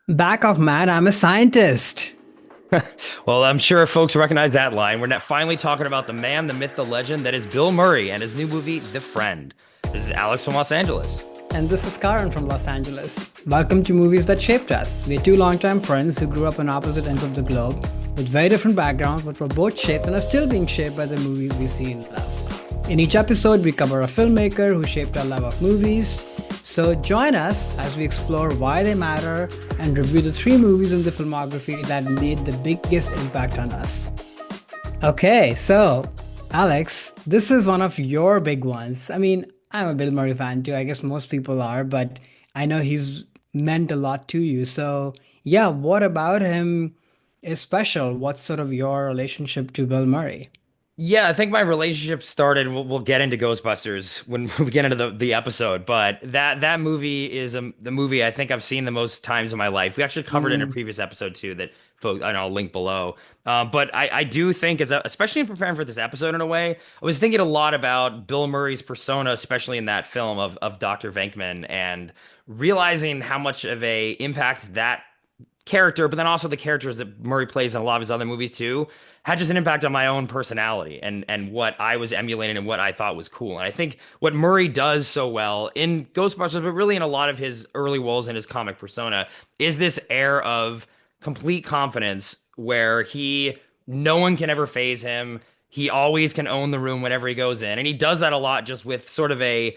Back off, man. I'm a scientist. Well, I'm sure folks recognize that line. We're not finally talking about the man, the myth, the legend that is Bill Murray and his new movie, The Friend. This is Alex from Los Angeles. And this is Karan from Los Angeles. Welcome to Movies That Shaped Us. We're two longtime friends who grew up on opposite ends of the globe with very different backgrounds, but were both shaped and are still being shaped by the movies we see and love. In each episode, we cover a filmmaker who shaped our love of movies. So join us as we explore why they matter and review the three movies in the filmography that made the biggest impact on us. Okay, so Alex, this is one of your big ones. I mean, I'm a Bill Murray fan too. I guess most people are, but I know he's meant a lot to you. So, yeah, what about him is special? What's sort of your relationship to Bill Murray? Yeah, I think my relationship started. We'll get into Ghostbusters when we get into the episode, but that movie is the movie I think I've seen the most times in my life. We actually covered it in a Mm, previous episode too that folks I know I'll link below. But I do think especially in preparing for this episode in a way, I was thinking a lot about Bill Murray's persona, especially in that film of Dr. Venkman, and realizing how much of a impact that character, but then also the characters that Murray plays in a lot of his other movies too, had just an impact on my own personality and what I was emulating and what I thought was cool. And I think what Murray does so well in Ghostbusters, but really in a lot of his early roles in his comic persona, is this air of complete confidence where no one can ever phase him. He always can own the room whenever he goes in. And he does that a lot just with sort of a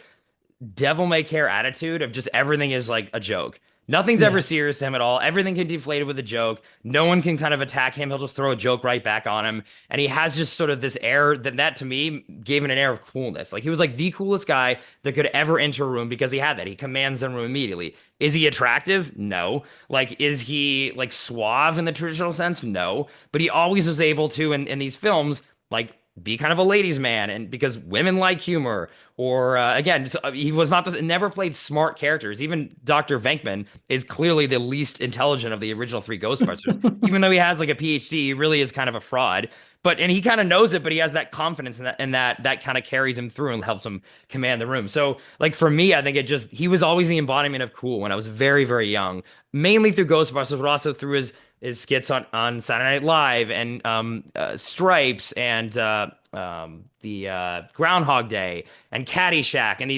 devil may care attitude of just everything is like a joke. Nothing's ever yeah. serious to him at all. Everything can deflate with a joke. No one can kind of attack him. He'll just throw a joke right back on him. And he has just sort of this air that to me gave him an air of coolness. Like he was like the coolest guy that could ever enter a room because he had that. He commands the room immediately. Is he attractive? No. Like, is he like suave in the traditional sense? No. But he always was able to in these films, like be kind of a ladies' man, and because women like humor, or again, he was not this, never played smart characters. Even Dr. Venkman is clearly the least intelligent of the original three Ghostbusters. Even though he has like a PhD, he really is kind of a fraud. And he kind of knows it, but he has that confidence in that kind of carries him through and helps him command the room. So like for me, I think he was always the embodiment of cool when I was very, very young, mainly through Ghostbusters, but also through his skits on Saturday Night Live and Stripes and the Groundhog Day and Caddyshack and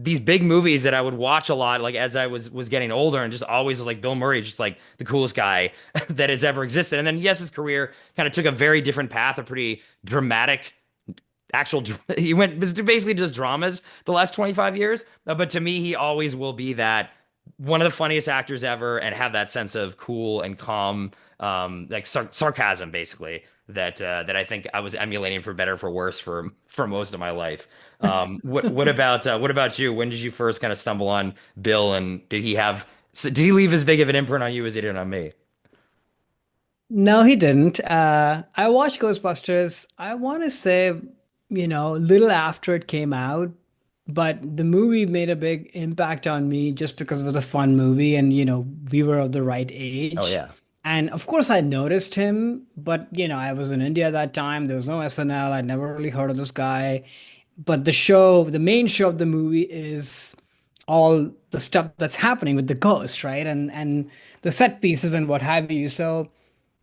these big movies that I would watch a lot, like as I was getting older, and just always was like Bill Murray, just like the coolest guy that has ever existed. And then yes, his career kind of took a very different path, a pretty dramatic he went basically just dramas the last 25 years. But to me, he always will be that one of the funniest actors ever and have that sense of cool and calm, like sarcasm, basically that I think I was emulating for better for worse for most of my life. What about you? When did you first kind of stumble on Bill, and did he leave as big of an imprint on you as he did on me? No, he didn't. I watched Ghostbusters, I want to say, little after it came out, but the movie made a big impact on me just because it was a fun movie and, we were of the right Oh age. yeah. And of course, I noticed him, but, I was in India at that time. There was no SNL. I'd never really heard of this guy. But the main show of the movie is all the stuff that's happening with the ghost, right? And the set pieces and what have you. So,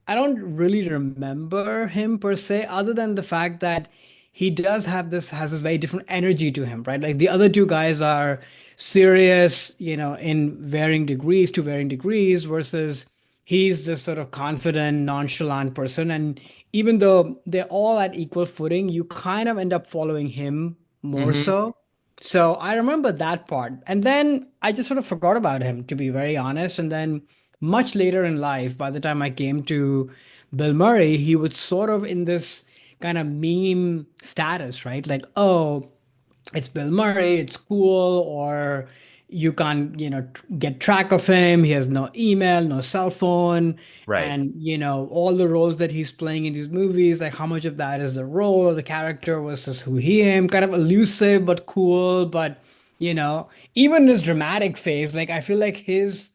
I don't really remember him per se, other than the fact that he does has this very different energy to him, right? Like the other two guys are serious, in varying degrees, versus he's this sort of confident, nonchalant person. And even though they're all at equal footing, you kind of end up following him more Hmm. so. So I remember that part. And then I just sort of forgot about him, to be very honest. And then much later in life, by the time I came to Bill Murray, he was sort of in this kind of meme status, right? Like, oh, it's Bill Murray, it's cool, or you can't, get track of him. He has no email, no cell phone, Right. and all the roles that he's playing in these movies, like how much of that is the role or the character versus who he am, kind of elusive but cool, but even in his dramatic phase, like I feel like his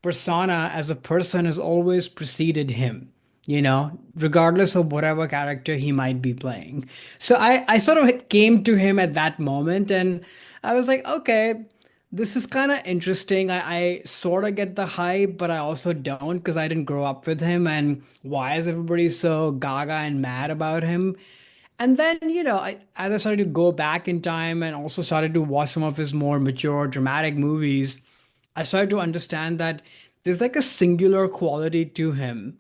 persona as a person has always preceded him, regardless of whatever character he might be playing. So I sort of came to him at that moment and I was like, okay, This is kind of interesting. I sort of get the hype, but I also don't because I didn't grow up with him. And why is everybody so gaga and mad about him? And then, as I started to go back in time and also started to watch some of his more mature, dramatic movies, I started to understand that there's like a singular quality to him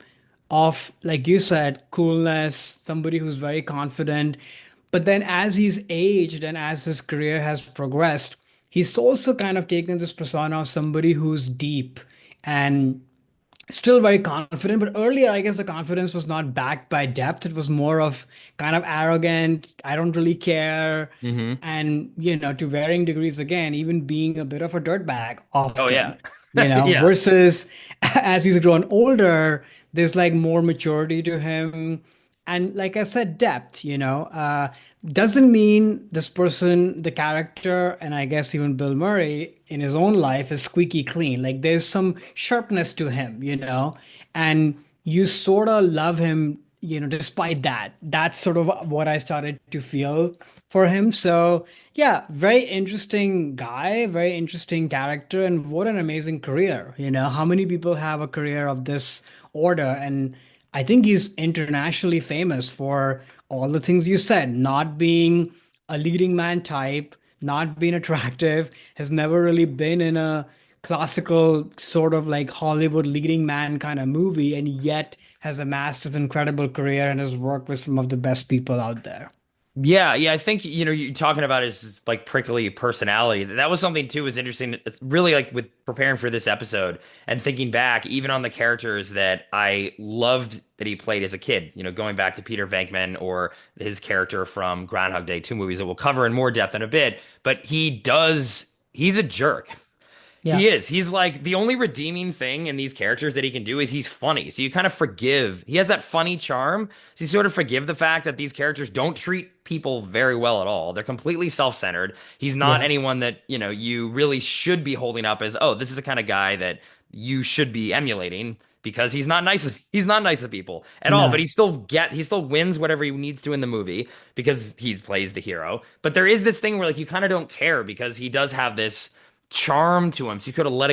of, like you said, coolness, somebody who's very confident. But then as he's aged and as his career has progressed, he's also kind of taken this persona of somebody who's deep and still very confident. But earlier, I guess the confidence was not backed by depth. It was more of kind of arrogant, I don't really care. Hmm. And, to varying degrees again, even being a bit of a dirtbag Oh yeah. often, Yeah. versus as he's grown older, there's like more maturity to him. And like I said, depth, doesn't mean this person, the character, and I guess even Bill Murray in his own life is squeaky clean. Like there's some sharpness to him, and you sort of love him, despite that. That's sort of what I started to feel for him. So, yeah, very interesting guy, very interesting character, and what an amazing career. How many people have a career of this order? And I think he's internationally famous for all the things you said, not being a leading man type, not being attractive, has never really been in a classical sort of like Hollywood leading man kind of movie, and yet has amassed this incredible career and has worked with some of the best people out there. Yeah, yeah, I think you're talking about his like prickly personality. That was something too was interesting. It's really like with preparing for this episode and thinking back, even on the characters that I loved that he played as a kid. Going back to Peter Venkman or his character from Groundhog Day, two movies that we'll cover in more depth in a bit. But he's a jerk. Yeah. He is. He's like the only redeeming thing in these characters that he can do is he's funny. So you kind of forgive. He has that funny charm. So you sort of forgive the fact that these characters don't treat people very well at all. They're completely self-centered. He's not Yeah. anyone that, you really should be holding up as, oh, this is the kind of guy that you should be emulating because he's not nice to people at all, but No. he still wins whatever he needs to in the movie because he plays the hero. But there is this thing where like you kind of don't care because he does have this charm to him. So you could have let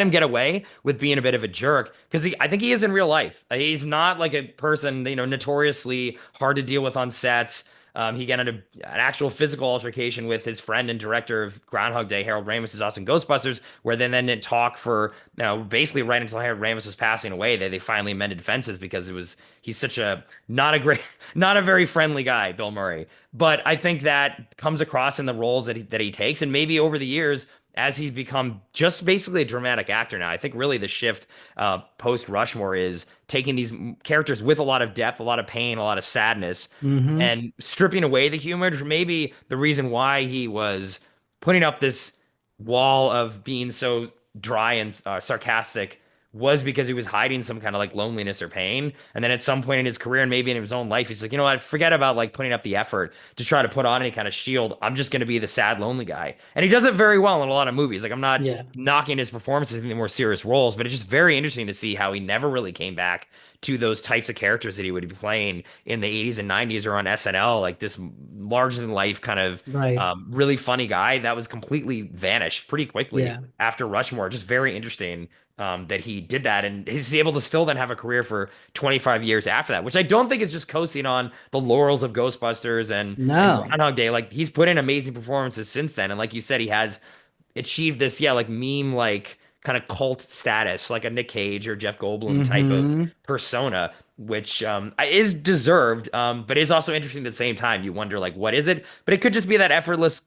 him get away with being a bit of a jerk because I think he is in real life. He's not like a person, notoriously hard to deal with on sets. He got into an actual physical altercation with his friend and director of Groundhog Day, Harold Ramis, is also in Ghostbusters, where then didn't talk for basically right until Harold Ramis was passing away. They finally mended fences because he's such a not a great, not a very friendly guy, Bill Murray. But I think that comes across in the roles that he takes, and maybe over the years as he's become just basically a dramatic actor now. I think really the shift post Rushmore is taking these characters with a lot of depth, a lot of pain, a lot of sadness, Hmm. and stripping away the humor. Maybe the reason why he was putting up this wall of being so dry and sarcastic was because he was hiding some kind of like loneliness or pain. And then at some point in his career and maybe in his own life, he's like, you know what? Forget about like putting up the effort to try to put on any kind of shield. I'm just going to be the sad, lonely guy. And he does it very well in a lot of movies. Like I'm not Yeah. knocking his performances in the more serious roles, but it's just very interesting to see how he never really came back to those types of characters that he would be playing in the 80s and 90s or on SNL, like this larger than life kind of Right. really funny guy that was completely vanished pretty quickly Yeah. after Rushmore. Just very interesting that he did that and he's able to still then have a career for 25 years after that, which I don't think is just coasting on the laurels of Ghostbusters and No. Groundhog Day. Like he's put in amazing performances since then, and like you said, he has achieved this, yeah, like meme like kind of cult status, like a Nick Cage or Jeff Goldblum type of Hmm. persona, which is deserved, but is also interesting at the same time. You wonder like what is it? But it could just be that effortless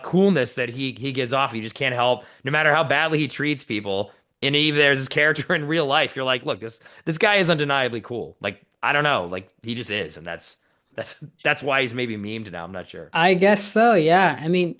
coolness that he gives off. You just can't help, no matter how badly he treats people. And even there's his character in real life. You're like, look, this guy is undeniably cool. Like I don't know, like he just is, and that's why he's maybe memed now. I'm not sure. I guess so, yeah. I mean,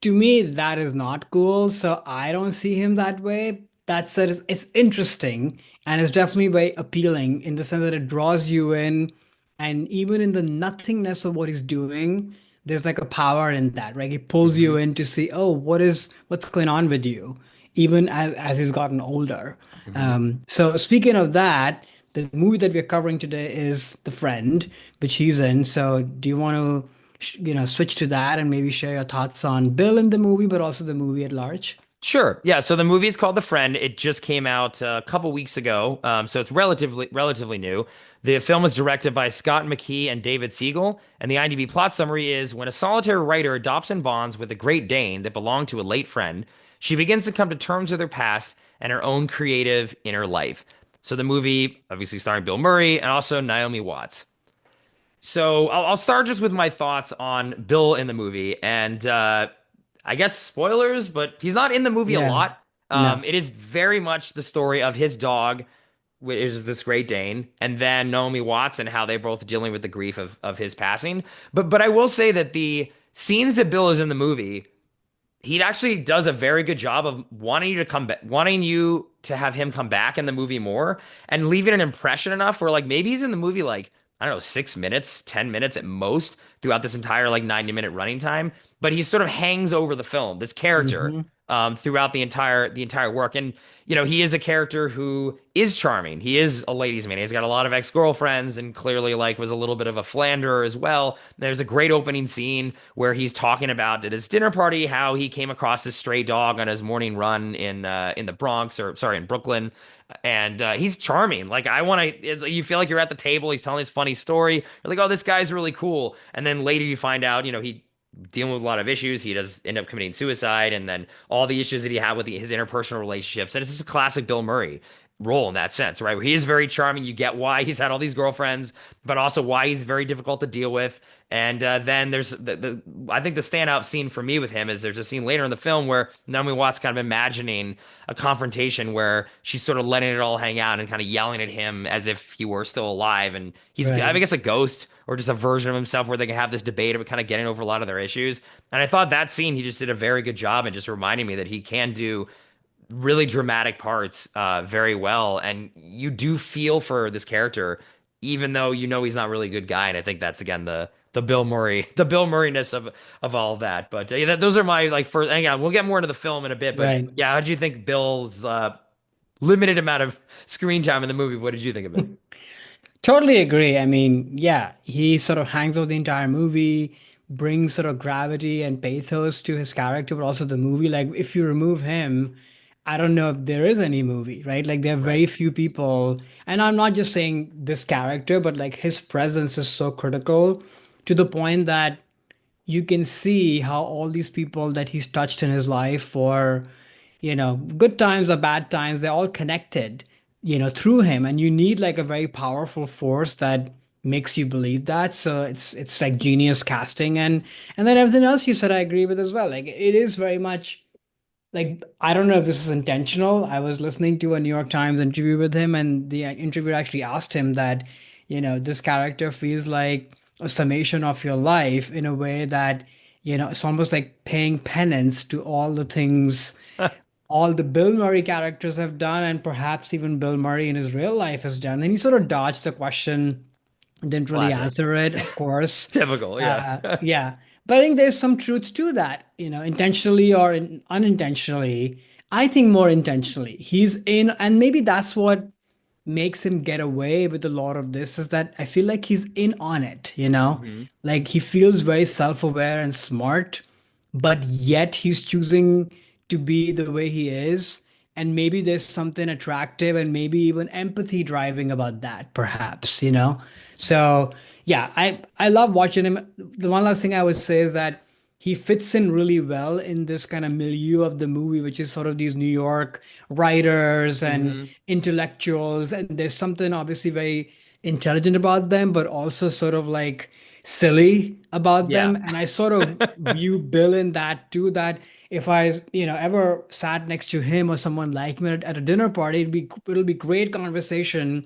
to me, that is not cool, so I don't see him that way. That said, it's interesting and it's definitely very appealing in the sense that it draws you in, and even in the nothingness of what he's doing, there's like a power in that, right? He pulls you Hmm. in to see, oh, what's going on with you, even as he's gotten older. Hmm. So speaking of that, the movie that we're covering today is The Friend, which he's in. So do you want to switch to that and maybe share your thoughts on Bill in the movie, but also the movie at large? Sure. Yeah. So the movie is called The Friend. It just came out a couple weeks ago, so it's relatively new. The film was directed by Scott McKee and David Siegel, and the IMDb plot summary is: when a solitary writer adopts and bonds with a Great Dane that belonged to a late friend, she begins to come to terms with her past and her own creative inner life. So the movie, obviously starring Bill Murray and also Naomi Watts. So I'll start just with my thoughts on Bill in the movie, and I guess spoilers, but he's not in the movie a Yeah. lot. No. It is very much the story of his dog, which is this Great Dane, and then Naomi Watts and how they're both dealing with the grief of his passing. But I will say that the scenes that Bill is in the movie, he actually does a very good job of wanting you to come back, wanting you to have him come back in the movie more and leaving an impression enough where like maybe he's in the movie like I don't know 6 minutes, 10 minutes at most throughout this entire like 90-minute running time, but he sort of hangs over the film, this character, Hmm. throughout the entire work. And he is a character who is charming. He is a ladies' man. He's got a lot of ex-girlfriends and clearly like was a little bit of a philanderer as well. There's a great opening scene where he's talking about at his dinner party how he came across this stray dog on his morning run in the Bronx, or sorry, in Brooklyn. And he's charming. Like I want to. You feel like you're at the table. He's telling this funny story. You're like, oh, this guy's really cool. And then later you find out, he dealing with a lot of issues. He does end up committing suicide, and then all the issues that he had with his interpersonal relationships. And it's just a classic Bill Murray role in that sense, right? Where he is very charming. You get why he's had all these girlfriends, but also why he's very difficult to deal with. And then there's I think the standout scene for me with him is there's a scene later in the film where Naomi Watts kind of imagining a confrontation where she's sort of letting it all hang out and kind of yelling at him as if he were still alive, and he's I Right. guess a ghost or just a version of himself where they can have this debate about kind of getting over a lot of their issues. And I thought that scene he just did a very good job and just reminding me that he can do really dramatic parts very well, and you do feel for this character, even though he's not really a good guy. And I think that's again the Bill Murray, the Bill Murrayness of all of that. But yeah, those are my like first. And yeah, we'll get more into the film in a bit. But Right. yeah, how did you think Bill's limited amount of screen time in the movie? What did you think of it? Totally agree. I mean, yeah, he sort of hangs over the entire movie, brings sort of gravity and pathos to his character, but also the movie. Like, if you remove him, I don't know if there is any movie, right? Like, there are very Right. few people, and I'm not just saying this character, but like his presence is so critical to the point that you can see how all these people that he's touched in his life for, good times or bad times, they're all connected, through him. And you need like a very powerful force that makes you believe that. So it's like genius casting, and then everything else you said I agree with as well. Like it is very much like I don't know if this is intentional. I was listening to a New York Times interview with him, and the interviewer actually asked him that, this character feels like a summation of your life in a way that, it's almost like paying penance to all the things all the Bill Murray characters have done, and perhaps even Bill Murray in his real life has done. And he sort of dodged the question, didn't really Classic. answer it, of course. Typical. Yeah. Yeah. But I think there's some truth to that, intentionally or unintentionally. I think more intentionally. He's in, and maybe that's what makes him get away with a lot of this is that I feel like he's in on it. Hmm. Like he feels very self-aware and smart, but yet he's choosing to be the way he is. And maybe there's something attractive and maybe even empathy driving about that, perhaps. So yeah, I love watching him. The one last thing I would say is that he fits in really well in this kind of milieu of the movie, which is sort of these New York writers and Hmm. intellectuals. And there's something obviously very intelligent about them, but also sort of like silly about Yeah. them. And I sort of view Bill in that too, that if I, ever sat next to him or someone like me at a dinner party, it'll be great conversation,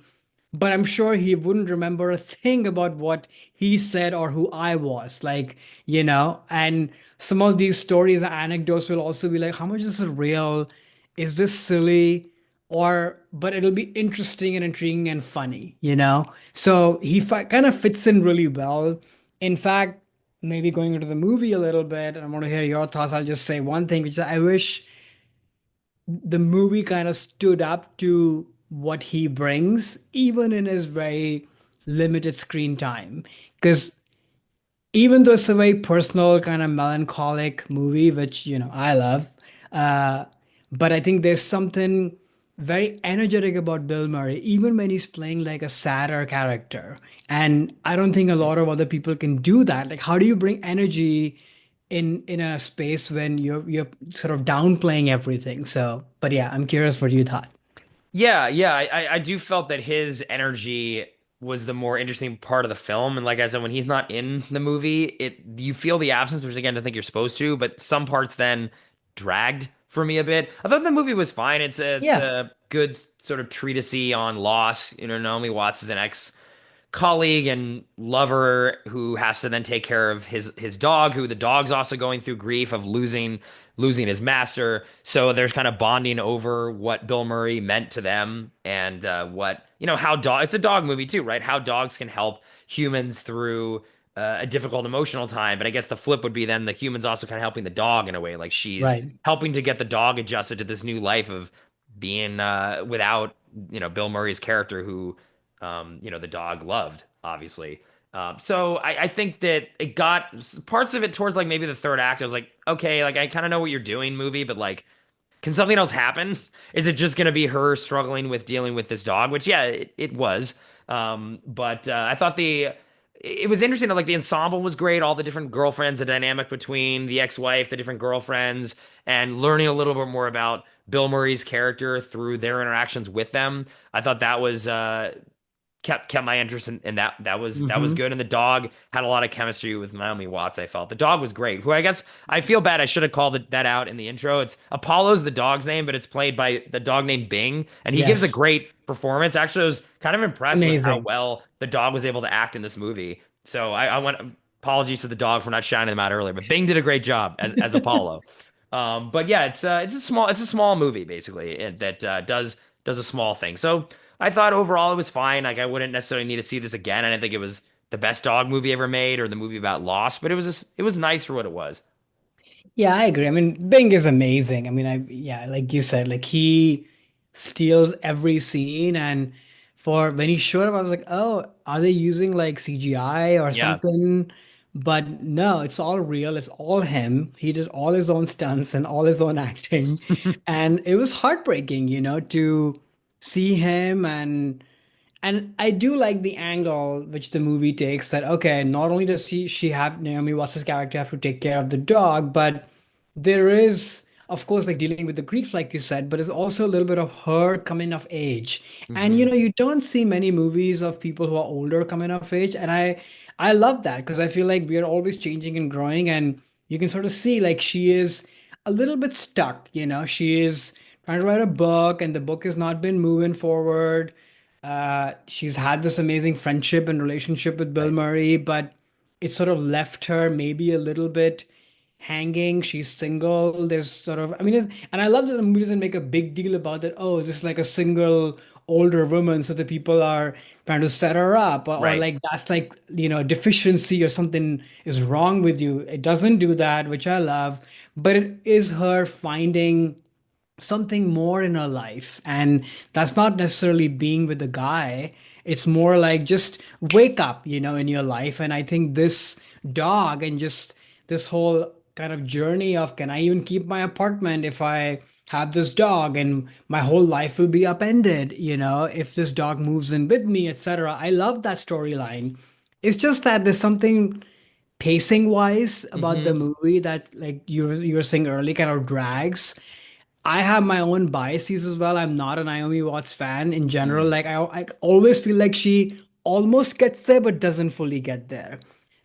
but I'm sure he wouldn't remember a thing about what he said or who I was. Like, and some of these stories and anecdotes will also be like, how much is this real? Is this silly? But it'll be interesting and intriguing and funny. So he kind of fits in really well. In fact, maybe going into the movie a little bit, and I want to hear your thoughts. I'll just say one thing, which is I wish the movie kind of stood up to what he brings, even in his very limited screen time. Because even though it's a very personal kind of melancholic movie, which I love, uh, but I think there's something very energetic about Bill Murray, even when he's playing like a sadder character. And I don't think a lot of other people can do that. Like, how do you bring energy in a space when you're sort of downplaying everything? So, but yeah, I'm curious what you thought. Yeah, yeah, I do felt that his energy was the more interesting part of the film, and like I said, when he's not in the movie, it you feel the absence, which again I think you're supposed to, but some parts then dragged for me a bit. I thought the movie was fine. It's Yeah, a good sort of treatise on loss. You know, Naomi Watts is an ex colleague and lover who has to then take care of his dog, who the dog's also going through grief of losing his master. So they're kind of bonding over what Bill Murray meant to them and what how dog it's a dog movie too, right? How dogs can help humans through a difficult emotional time. But I guess the flip would be then the humans also kind of helping the dog in a way, like she's right. helping to get the dog adjusted to this new life of being without Bill Murray's character who the dog loved, obviously. So I think that it got parts of it towards like maybe the third act. I was like, okay, like I kind of know what you're doing, movie, but like, can something else happen? Is it just gonna be her struggling with dealing with this dog? Which, yeah, it was. But I thought it was interesting. Like the ensemble was great. All the different girlfriends, the dynamic between the ex-wife, the different girlfriends, and learning a little bit more about Bill Murray's character through their interactions with them. I thought that was kept my interest in that. That was Hmm. good. And the dog had a lot of chemistry with Naomi Watts. I felt the dog was great. Who I guess I feel bad. I should have called that out in the intro. It's Apollo's the dog's name, but it's played by the dog named Bing, and he gives a Yes, great performance. Actually, I was kind of impressed with how amazing. well the dog was able to act in this movie. So I want apologies to the dog for not shouting them out earlier, but Bing did a great job as Apollo. But yeah, it's a small movie basically that does a small thing. So I thought overall it was fine. Like I wouldn't necessarily need to see this again. I didn't think it was the best dog movie ever made or the movie about loss, but it was nice for what it was. Yeah, I agree. I mean, Bing is amazing. I mean, yeah, like you said, like he steals every scene. And for when he showed up, I was like, oh, are they using like CGI or Yeah. something? But no, it's all real. It's all him. He did all his own stunts and all his own acting. And it was heartbreaking, to see him. And I do like the angle which the movie takes, that okay, not only does she have Naomi Watts' character have to take care of the dog, but there is, of course, like dealing with the grief, like you said, but it's also a little bit of her coming of age. And Hmm. you don't see many movies of people who are older coming of age. And I love that because I feel like we are always changing and growing, and you can sort of see like she is a little bit stuck, she is trying to write a book and the book has not been moving forward. She's had this amazing friendship and relationship with Bill Right. Murray, but it sort of left her maybe a little bit hanging. She's single. There's sort of, I mean, and I love that the movie doesn't make a big deal about that. Oh, this is like a single older woman, so the people are trying to set her up, or Right. like that's like, deficiency or something is wrong with you. It doesn't do that, which I love, but it is her finding something more in her life. And that's not necessarily being with the guy. It's more like just wake up, in your life. And I think this dog and just this whole kind of journey of, can I even keep my apartment if I have this dog, and my whole life will be upended, if this dog moves in with me, etc. I love that storyline. It's just that there's something pacing wise about the Hmm. movie that, like you were saying earlier, kind of drags. I have my own biases as well. I'm not a Naomi Watts fan in general. Mm. Like I always feel like she almost gets there but doesn't fully get there.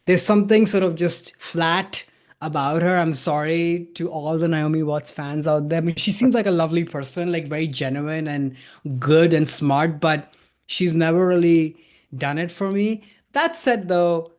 There's something sort of just flat about her. I'm sorry to all the Naomi Watts fans out there. I mean, she seems like a lovely person, like very genuine and good and smart, but she's never really done it for me. That said, though,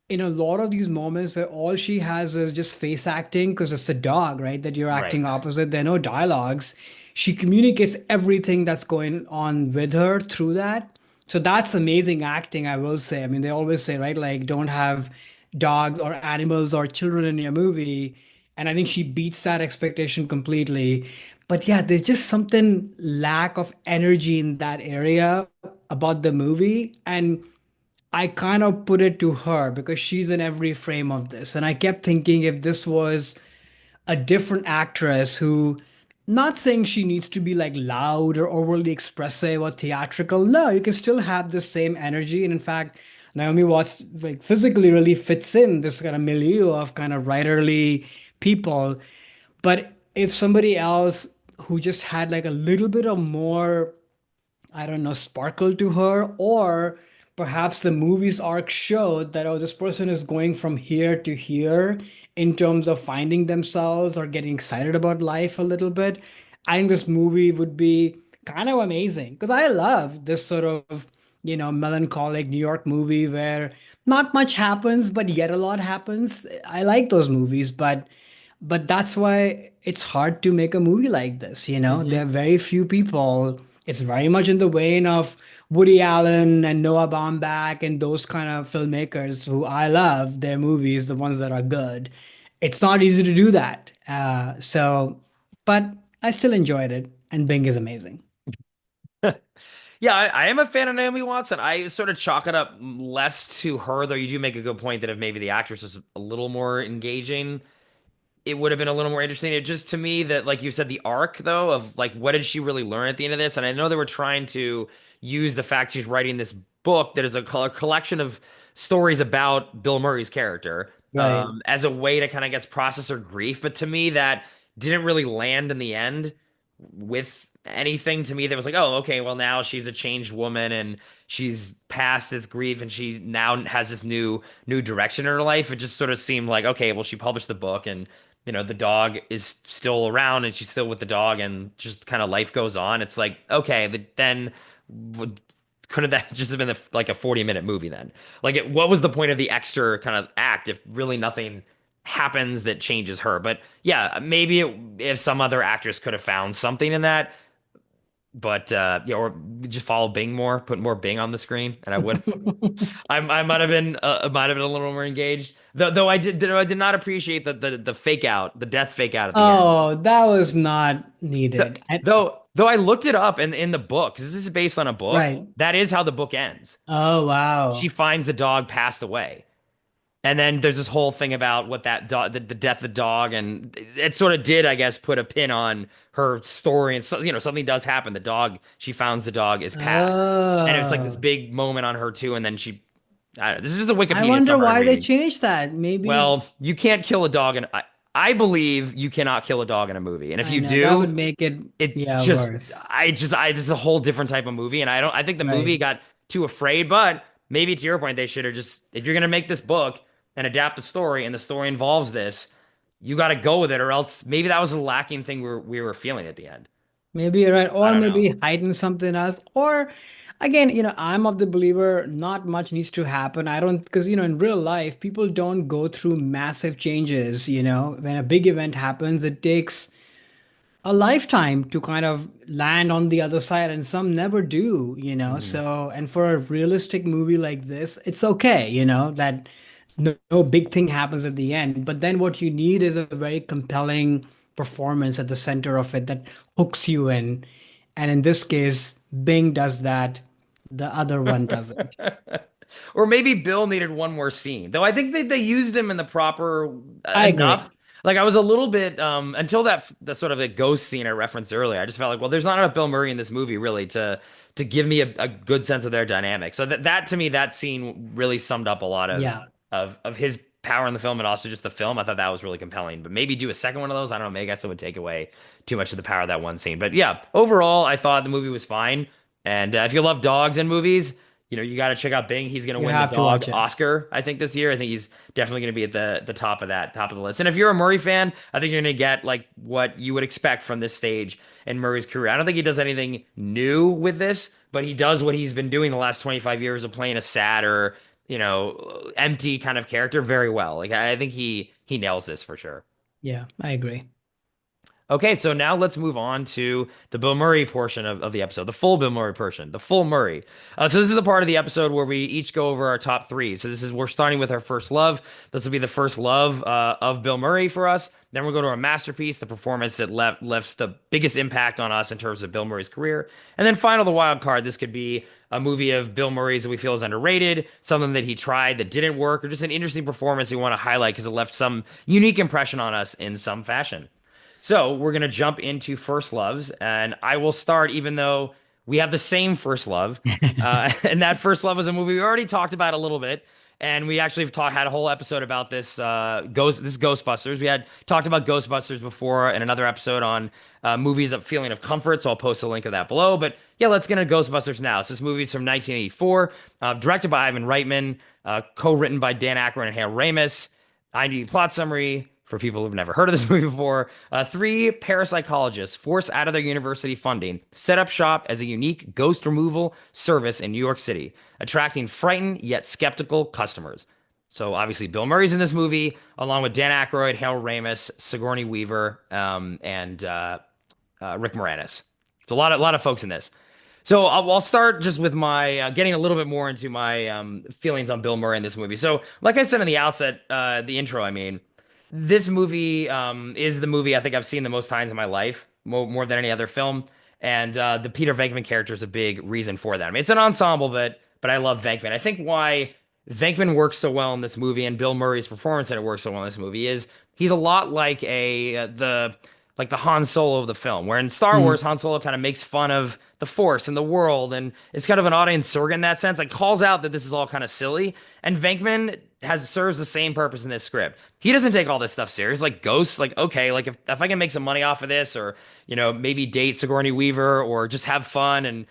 in a lot of these moments where all she has is just face acting, because it's a dog, right? That you're Right. acting opposite, there are no dialogues. She communicates everything that's going on with her through that. So that's amazing acting, I will say. I mean, they always say, right? Like, don't have dogs or animals or children in your movie. And I think she beats that expectation completely. But yeah, there's just something lack of energy in that area about the movie. And I kind of put it to her because she's in every frame of this. And I kept thinking if this was a different actress who, not saying she needs to be like loud or overly expressive or theatrical. No, you can still have the same energy. And in fact, Naomi Watts like physically really fits in this kind of milieu of kind of writerly people. But if somebody else who just had like a little bit of more, I don't know, sparkle to her, or perhaps the movie's arc showed that, oh, this person is going from here to here in terms of finding themselves or getting excited about life a little bit. I think this movie would be kind of amazing because I love this sort of, melancholic New York movie where not much happens, but yet a lot happens. I like those movies, but that's why it's hard to make a movie like this, you know? There are Hmm. very few people. It's very much in the vein of Woody Allen and Noah Baumbach and those kind of filmmakers who I love their movies, the ones that are good. It's not easy to do that. But I still enjoyed it, and Bing is amazing. Yeah, I am a fan of Naomi Watson. I sort of chalk it up less to her, though you do make a good point that if maybe the actress was a little more engaging, it would have been a little more interesting. It just to me that, like you said, the arc though of like what did she really learn at the end of this? And I know they were trying to use the fact she's writing this book that is a collection of stories about Bill Murray's character Right. as a way to kind of, I guess, process her grief. But to me, that didn't really land in the end with anything to me that was like, oh, okay, well now she's a changed woman and she's past this grief and she now has this new direction in her life. It just sort of seemed like, okay, well she published the book and the dog is still around and she's still with the dog and just kind of life goes on. It's like, okay, then would, couldn't that just have been like a 40-minute movie then? Like, what was the point of the extra kind of act if really nothing happens that changes her? But yeah, maybe if some other actress could have found something in that, but yeah, or just follow Bing more, put more Bing on the screen, and I would have. I might have been a little more engaged. Though I did not appreciate the fake out, the death fake out at the end. Oh, that was not needed. Though I looked it up in the book, because this is based on a book, Right. that is how the book ends. Oh, She wow. finds the dog passed away. And then there's this whole thing about what that dog, the death of the dog, and it sort of did, I guess, put a pin on her story. And so, something does happen. The dog, she finds the dog is passed, and it's like this Oh. big moment on her too. And then I don't know, this is just the I Wikipedia wonder summary I'm why they reading. changed that. Maybe Well, you can't kill a dog, and I believe you cannot kill a dog in a movie. And if I you know that do, would make it, it yeah, just worse. I just a whole different type of movie. And I think the movie Right. got too afraid, but maybe to your point, they should have just, if you're gonna make this book and adapt the story and the story involves this, you got to go with it, or else maybe that was the lacking thing we were feeling at the end. Maybe you're right. I Or don't know. maybe hiding something else. Or again, I'm of the believer not much needs to happen. I don't, because, in real life, people don't go through massive changes. When a big event happens, it takes a lifetime to kind of land on the other side, and some never do. Mhm. So, and for a realistic movie like this, it's okay, that no big thing happens at the end. But then what you need is a very compelling performance at the center of it that hooks you in. And in this case, Bing does that, the other one doesn't. Or maybe Bill needed one more scene. Though I think they used him in the proper I enough. agree. Like I was a little bit until that the sort of a ghost scene I referenced earlier. I just felt like, well, there's not enough Bill Murray in this movie really to give me a good sense of their dynamic. So that to me that scene really summed up a lot Yeah. of his power in the film and also just the film. I thought that was really compelling. But maybe do a second one of those. I don't know. Maybe I guess it would take away too much of the power of that one scene. But yeah, overall, I thought the movie was fine. And if you love dogs in movies, you got to check out Bing. He's going to You win the have to dog watch it. Oscar, I think, this year. I think he's definitely going to be at the top of the list. And if you're a Murray fan, I think you're going to get like what you would expect from this stage in Murray's career. I don't think he does anything new with this, but he does what he's been doing the last 25 years of playing a sad or, empty kind of character very well. Like I think he nails this for sure. Yeah, I agree. Okay, so now let's move on to the Bill Murray portion of the episode, the full Bill Murray portion, the full Murray. So this is the part of the episode where we each go over our top three. So this is we're starting with our first love. This will be the first love of Bill Murray for us. Then we'll go to our masterpiece, the performance that left the biggest impact on us in terms of Bill Murray's career. And then final, the wild card. This could be a movie of Bill Murray's that we feel is underrated, something that he tried that didn't work, or just an interesting performance we want to highlight because it left some unique impression on us in some fashion. So we're gonna jump into first loves, and I will start, even though we have the same first love, and that first love is a movie we already talked about a little bit, and we actually have had a whole episode about this Ghostbusters. We had talked about Ghostbusters before in another episode on movies of feeling of comfort, so I'll post a link of that below. But yeah, let's get into Ghostbusters now. So this movie's from 1984, directed by Ivan Reitman, co-written by Dan Aykroyd and Hale Ramis. IMDb plot summary for people who've never heard of this movie before. Three parapsychologists forced out of their university funding set up shop as a unique ghost removal service in New York City, attracting frightened yet skeptical customers. So obviously Bill Murray's in this movie, along with Dan Aykroyd, Hale Ramis, Sigourney Weaver, and Rick Moranis. So a lot of folks in this. So I'll start just with my getting a little bit more into my feelings on Bill Murray in this movie. So, like I said in the outset, the intro, I mean, this movie is the movie I think I've seen the most times in my life, more than any other film. And the Peter Venkman character is a big reason for that. I mean, it's an ensemble, but I love Venkman. I think why Venkman works so well in this movie and Bill Murray's performance in it works so well in this movie is he's a lot like the Han Solo of the film, where in Star Wars, Han Solo kind of makes fun of the Force and the world, and is kind of an audience surrogate in that sense. Like calls out that this is all kind of silly, and Venkman has serves the same purpose in this script. He doesn't take all this stuff serious. Like ghosts, like okay, like if I can make some money off of this, or maybe date Sigourney Weaver, or just have fun and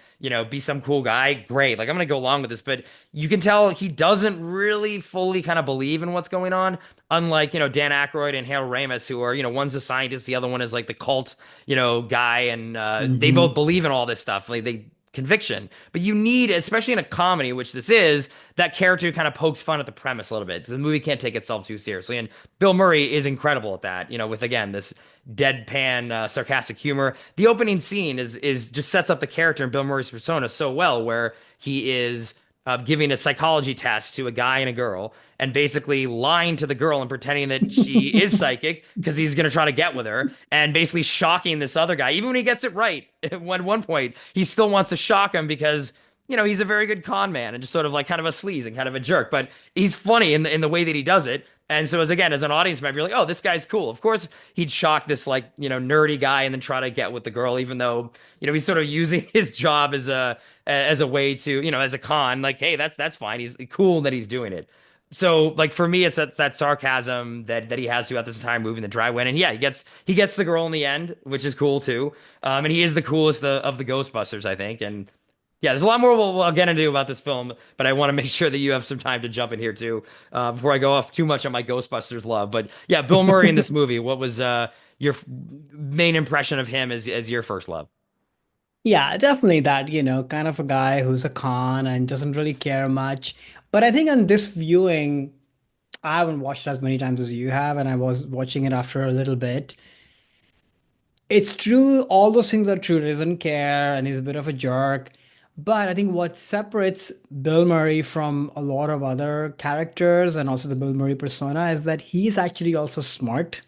be some cool guy, great. Like I'm gonna go along with this, but you can tell he doesn't really fully kind of believe in what's going on. Unlike Dan Aykroyd and Hale Ramis, who are one's a scientist, the other one is like the cult guy, and they both Hmm. believe in all this stuff. Like they conviction. But you need, especially in a comedy, which this is, that character who kind of pokes fun at the premise a little bit. The movie can't take itself too seriously. And Bill Murray is incredible at that, with again this deadpan, sarcastic humor. The opening scene is just sets up the character in Bill Murray's persona so well, where he is giving a psychology test to a guy and a girl, and basically lying to the girl and pretending that she is psychic because he's going to try to get with her, and basically shocking this other guy. Even when he gets it right, at one point, he still wants to shock him because he's a very good con man and just sort of like kind of a sleaze and kind of a jerk, but he's funny in the way that he does it. And so as an audience member, you're like, oh, this guy's cool. Of course, he'd shock this like nerdy guy and then try to get with the girl, even though he's sort of using his job as a way to as a con. Like, hey, that's fine. He's cool that he's doing it. So like for me, it's that sarcasm that he has throughout this entire movie in the driveway, and yeah, he gets the girl in the end, which is cool too. And he is the coolest of the Ghostbusters, I think. And yeah, there's a lot more we'll get into about this film, but I want to make sure that you have some time to jump in here too, before I go off too much on my Ghostbusters love. But yeah, Bill Murray in this movie, what was your main impression of him as your first love? Yeah, definitely that, kind of a guy who's a con and doesn't really care much. But I think on this viewing, I haven't watched as many times as you have, and I was watching it after a little bit. It's true, all those things are true. He doesn't care and he's a bit of a jerk. But I think what separates Bill Murray from a lot of other characters and also the Bill Murray persona is that he's actually also smart.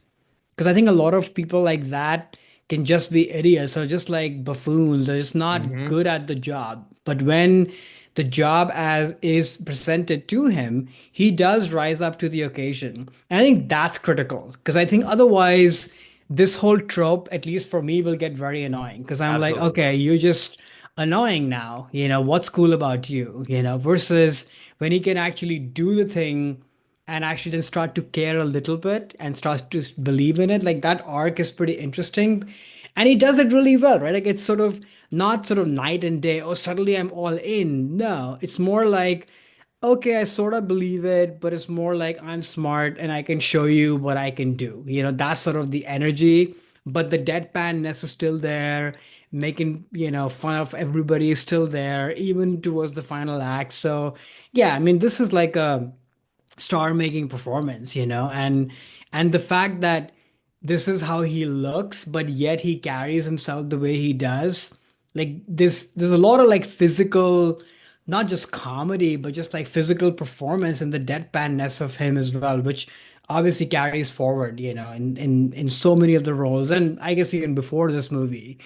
Because I think a lot of people like that can just be idiots or just like buffoons. They're just not Hmm. good at the job. But when the job as is presented to him, he does rise up to the occasion. And I think that's critical because I think otherwise this whole trope, at least for me, will get very annoying because I'm like, Absolutely. okay, you're just annoying now. What's cool about you? Versus when he can actually do the thing and actually then start to care a little bit and start to believe in it. Like that arc is pretty interesting. And he does it really well, right? Like it's sort of not sort of night and day, oh, suddenly I'm all in. No, it's more like, okay, I sort of believe it, but it's more like I'm smart and I can show you what I can do. That's sort of the energy, but the deadpanness is still there. Making, fun of everybody is still there, even towards the final act. So, yeah, I mean, this is like a star making performance, and the fact that this is how he looks, but yet he carries himself the way he does. Like there's a lot of like physical, not just comedy, but just like physical performance and the deadpanness of him as well, which obviously carries forward, in so many of the roles, and I guess even before this movie.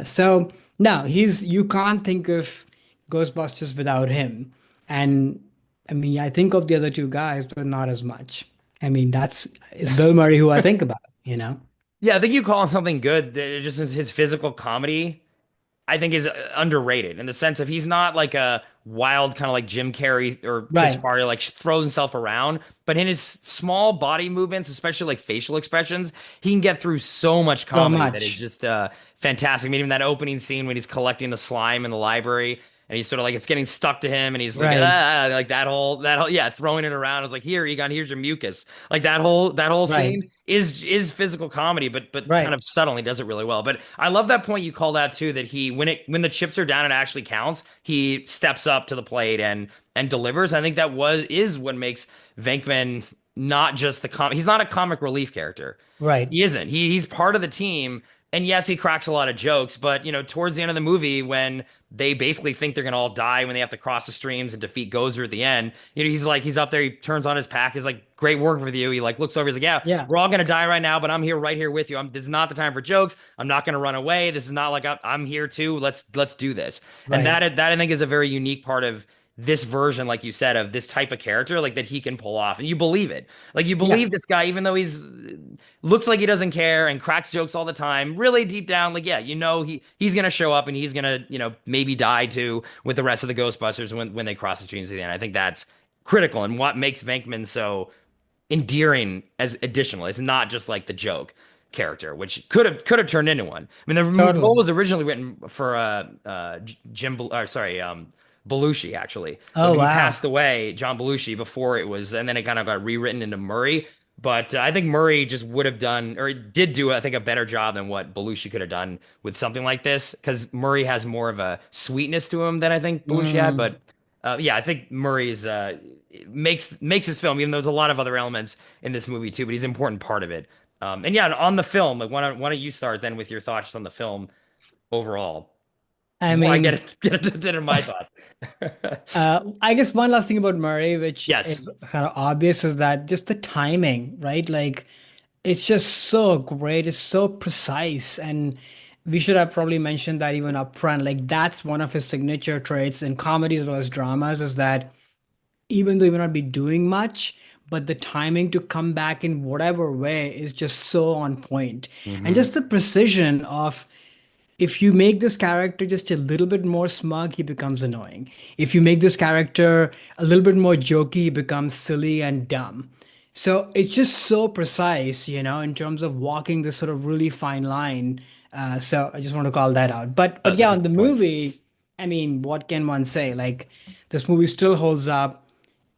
So no, he's you can't think of Ghostbusters without him. And I mean, I think of the other two guys, but not as much. I mean, it's Bill Murray who I think about. Yeah, I think you call him something good. That it just is his physical comedy. I think is underrated in the sense of he's not like a wild kind of like Jim Carrey or Chris Right. Farley like throws himself around, but in his small body movements, especially like facial expressions, he can get through so much So comedy that is much. just fantastic. I mean, even that opening scene when he's collecting the slime in the library. And he's sort of like it's getting stuck to him, and he's like Right. like that whole yeah, throwing it around. I was like, here, Egon, here's your mucus. Like that whole Right. scene is physical comedy, but kind Right. of subtly does it really well. But I love that point you called out too, that he when the chips are down and it actually counts, he steps up to the plate and delivers. I think that was is what makes Venkman not just he's not a comic relief character. Right. He isn't. He's part of the team. And yes, he cracks a lot of jokes, but towards the end of the movie, when they basically think they're gonna all die when they have to cross the streams and defeat Gozer at the end, he's up there, he turns on his pack, he's like, "Great work with you." He like looks over, he's like, "Yeah, Yeah. we're all gonna die right now, but I'm here right here with you. This is not the time for jokes. I'm not gonna run away. This is not like I'm here too. Let's do this." And Right. that I think is a very unique part of this version, like you said, of this type of character, like that he can pull off, and you believe it. Like you Yeah. believe this guy, even though he's looks like he doesn't care and cracks jokes all the time. Really deep down, like yeah, he's gonna show up and he's gonna maybe die too with the rest of the Ghostbusters when they cross the streams at the end. I think that's critical and what makes Venkman so endearing as additional. It's not just like the joke character, which could have turned into one. I mean, the role Totally. was originally written for Belushi actually, but Oh, when he wow. passed away, John Belushi before it was, and then it kind of got rewritten into Murray. But I think Murray just would have done, or did do, I think, a better job than what Belushi could have done with something like this, because Murray has more of a sweetness to him than I think Belushi had. Mm. But yeah, I think Murray's makes his film, even though there's a lot of other elements in this movie too, but he's an important part of it. And yeah, on the film, like why don't you start then with your thoughts on the film overall I before I get mean, it, get into my thoughts. I guess one last thing about Murray, which Yes. is kind of obvious, is that just the timing, right? Like, it's just so great. It's so precise. And we should have probably mentioned that even up front. Like, that's one of his signature traits in comedies as well as dramas, is that even though he may not be doing much, but the timing to come back in whatever way is just so on point. And Hmm. just the precision of, if you make this character just a little bit more smug, he becomes annoying. If you make this character a little bit more jokey, he becomes silly and dumb. So it's just so precise, in terms of walking this sort of really fine line. So I just want to call that out. But yeah, That's a on the good point. movie, I mean, what can one say? Like, this movie still holds up.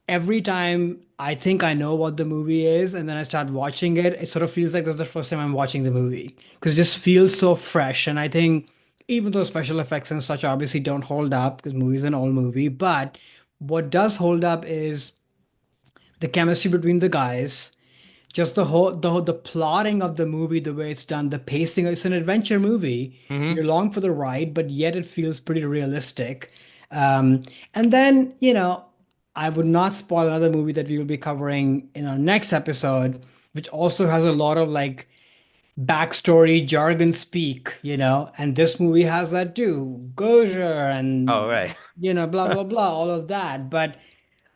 Every time I think I know what the movie is, and then I start watching it, it sort of feels like this is the first time I'm watching the movie because it just feels so fresh. And I think even though special effects and such obviously don't hold up because movie's an old movie, but what does hold up is the chemistry between the guys, just the plotting of the movie, the way it's done, the pacing. It's an adventure movie. Hmm. You're along for the ride, but yet it feels pretty realistic. Um, and then, I would not spoil another movie that we will be covering in our next episode, which also has a lot of like backstory jargon speak, and this movie has that too. Gozer Oh, and right. blah blah blah, all of that.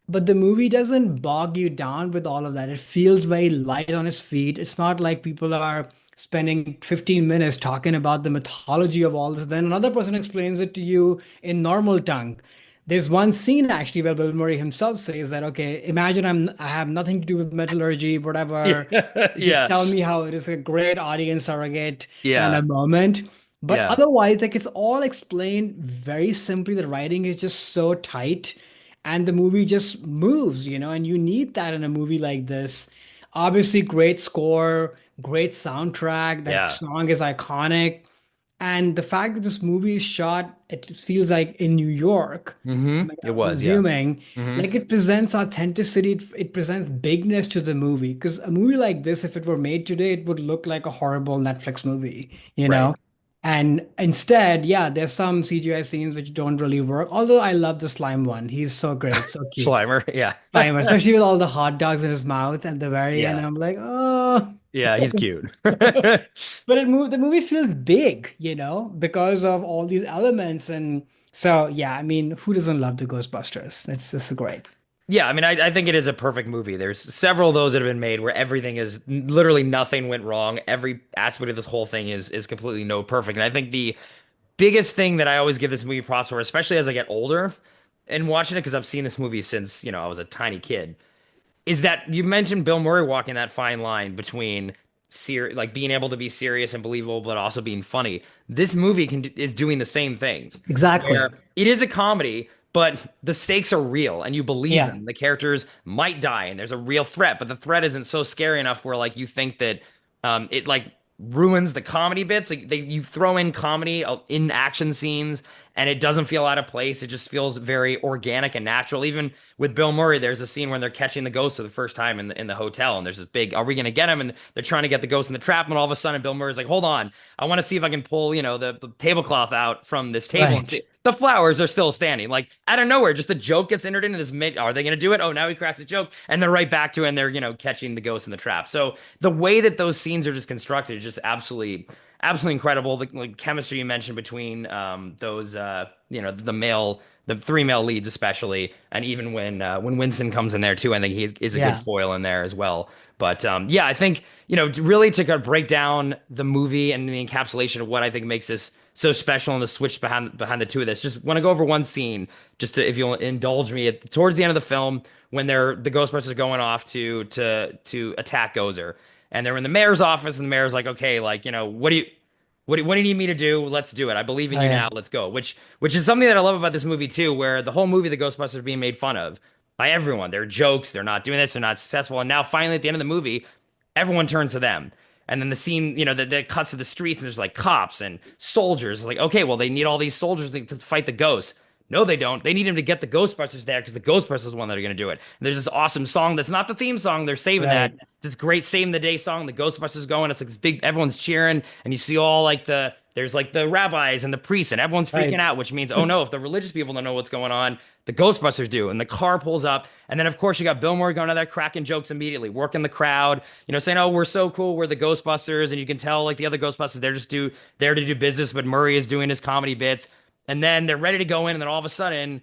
But the movie doesn't bog you down with all of that. It feels very light on its feet. It's not like people are spending 15 minutes talking about the mythology of all this. Then another person explains it to you in normal tongue. There's one scene actually where Bill Murray himself says that, okay, imagine I have nothing to do with metallurgy, whatever. Yeah. Just Yeah. tell me how it is a great audience surrogate kind Yeah. of moment. But Yeah. otherwise, like, it's all explained very simply. The writing is just so tight and the movie just moves, and you need that in a movie like this. Obviously, great score, great soundtrack. That Yeah. song is iconic. And the fact that this movie is shot, it feels like in New York, It I'm was, yeah. assuming, Hmm. like it presents authenticity, it presents bigness to the movie. Because a movie like this, if it were made today, it would look like a horrible Netflix movie, you Right. know? And instead, yeah, there's some CGI scenes which don't really work. Although I love the slime one. He's so great, so cute. Slimer, yeah. Slime, especially with all the hot dogs in his mouth at the very end. Yeah. I'm like, oh. Yeah, he's cute. But the movie feels big, because of all these elements. And so, yeah, I mean, who doesn't love the Ghostbusters? It's just great. Yeah, I mean, I think it is a perfect movie. There's several of those that have been made where everything is literally nothing went wrong. Every aspect of this whole thing is completely no perfect. And I think the biggest thing that I always give this movie props for, especially as I get older and watching it, because I've seen this movie since, I was a tiny kid, is that you mentioned Bill Murray walking that fine line between like being able to be serious and believable, but also being funny. This movie is doing the same thing, where Exactly. it is a comedy, but the stakes are real and you believe Yeah, them. The characters might die and there's a real threat, but the threat isn't so scary enough where like you think that it like ruins the comedy bits. Like you throw in comedy in action scenes and it doesn't feel out of place. It just feels very organic and natural. Even with Bill Murray, there's a scene when they're catching the ghost for the first time in the hotel, and there's this big, are we gonna get him? And they're trying to get the ghost in the trap, and all of a sudden Bill Murray's like, hold on, I want to see if I can pull, the tablecloth out from this table and right. see. The flowers are still standing. Like out of nowhere, just a joke gets entered into this mid. Are they going to do it? Oh, now he cracks a joke, and they're right back to it, and they're catching the ghost in the trap. So the way that those scenes are just constructed is just absolutely incredible. The like chemistry you mentioned between those the three male leads especially, and even when Winston comes in there too, I think he is a good Yeah, foil in there as well. But yeah, I think really to kind of break down the movie and the encapsulation of what I think makes this so special and the switch behind the two of this. Just want to go over one scene, just to, if you'll indulge me, towards the end of the film when the Ghostbusters are going off to attack Gozer, and they're in the mayor's office, and the mayor's like, okay, like what do you need me to do? Let's do it. I believe in oh you yeah, now. Let's go. Which is something that I love about this movie too, where the whole movie the Ghostbusters are being made fun of by everyone. They're jokes. They're not doing this. They're not successful. And now finally at the end of the movie, everyone turns to them. And then the scene, that cuts to the streets and there's like cops and soldiers. It's like, okay, well, they need all these soldiers to fight the ghosts. No, they don't. They need him to get the Ghostbusters there because the Ghostbusters is the one that are going to do it. And there's this awesome song that's not the theme song. They're saving that. right, This great saving the day song. The Ghostbusters going. It's like this big. Everyone's cheering, and you see all like there's like the rabbis and the priests, and everyone's freaking right. out. Which means, oh no, if the religious people don't know what's going on, the Ghostbusters do. And the car pulls up, and then of course you got Bill Murray going out there cracking jokes immediately, working the crowd. Saying, oh, we're so cool. We're the Ghostbusters, and you can tell like the other Ghostbusters, they're just there to do business, but Murray is doing his comedy bits. And then they're ready to go in, and then all of a sudden,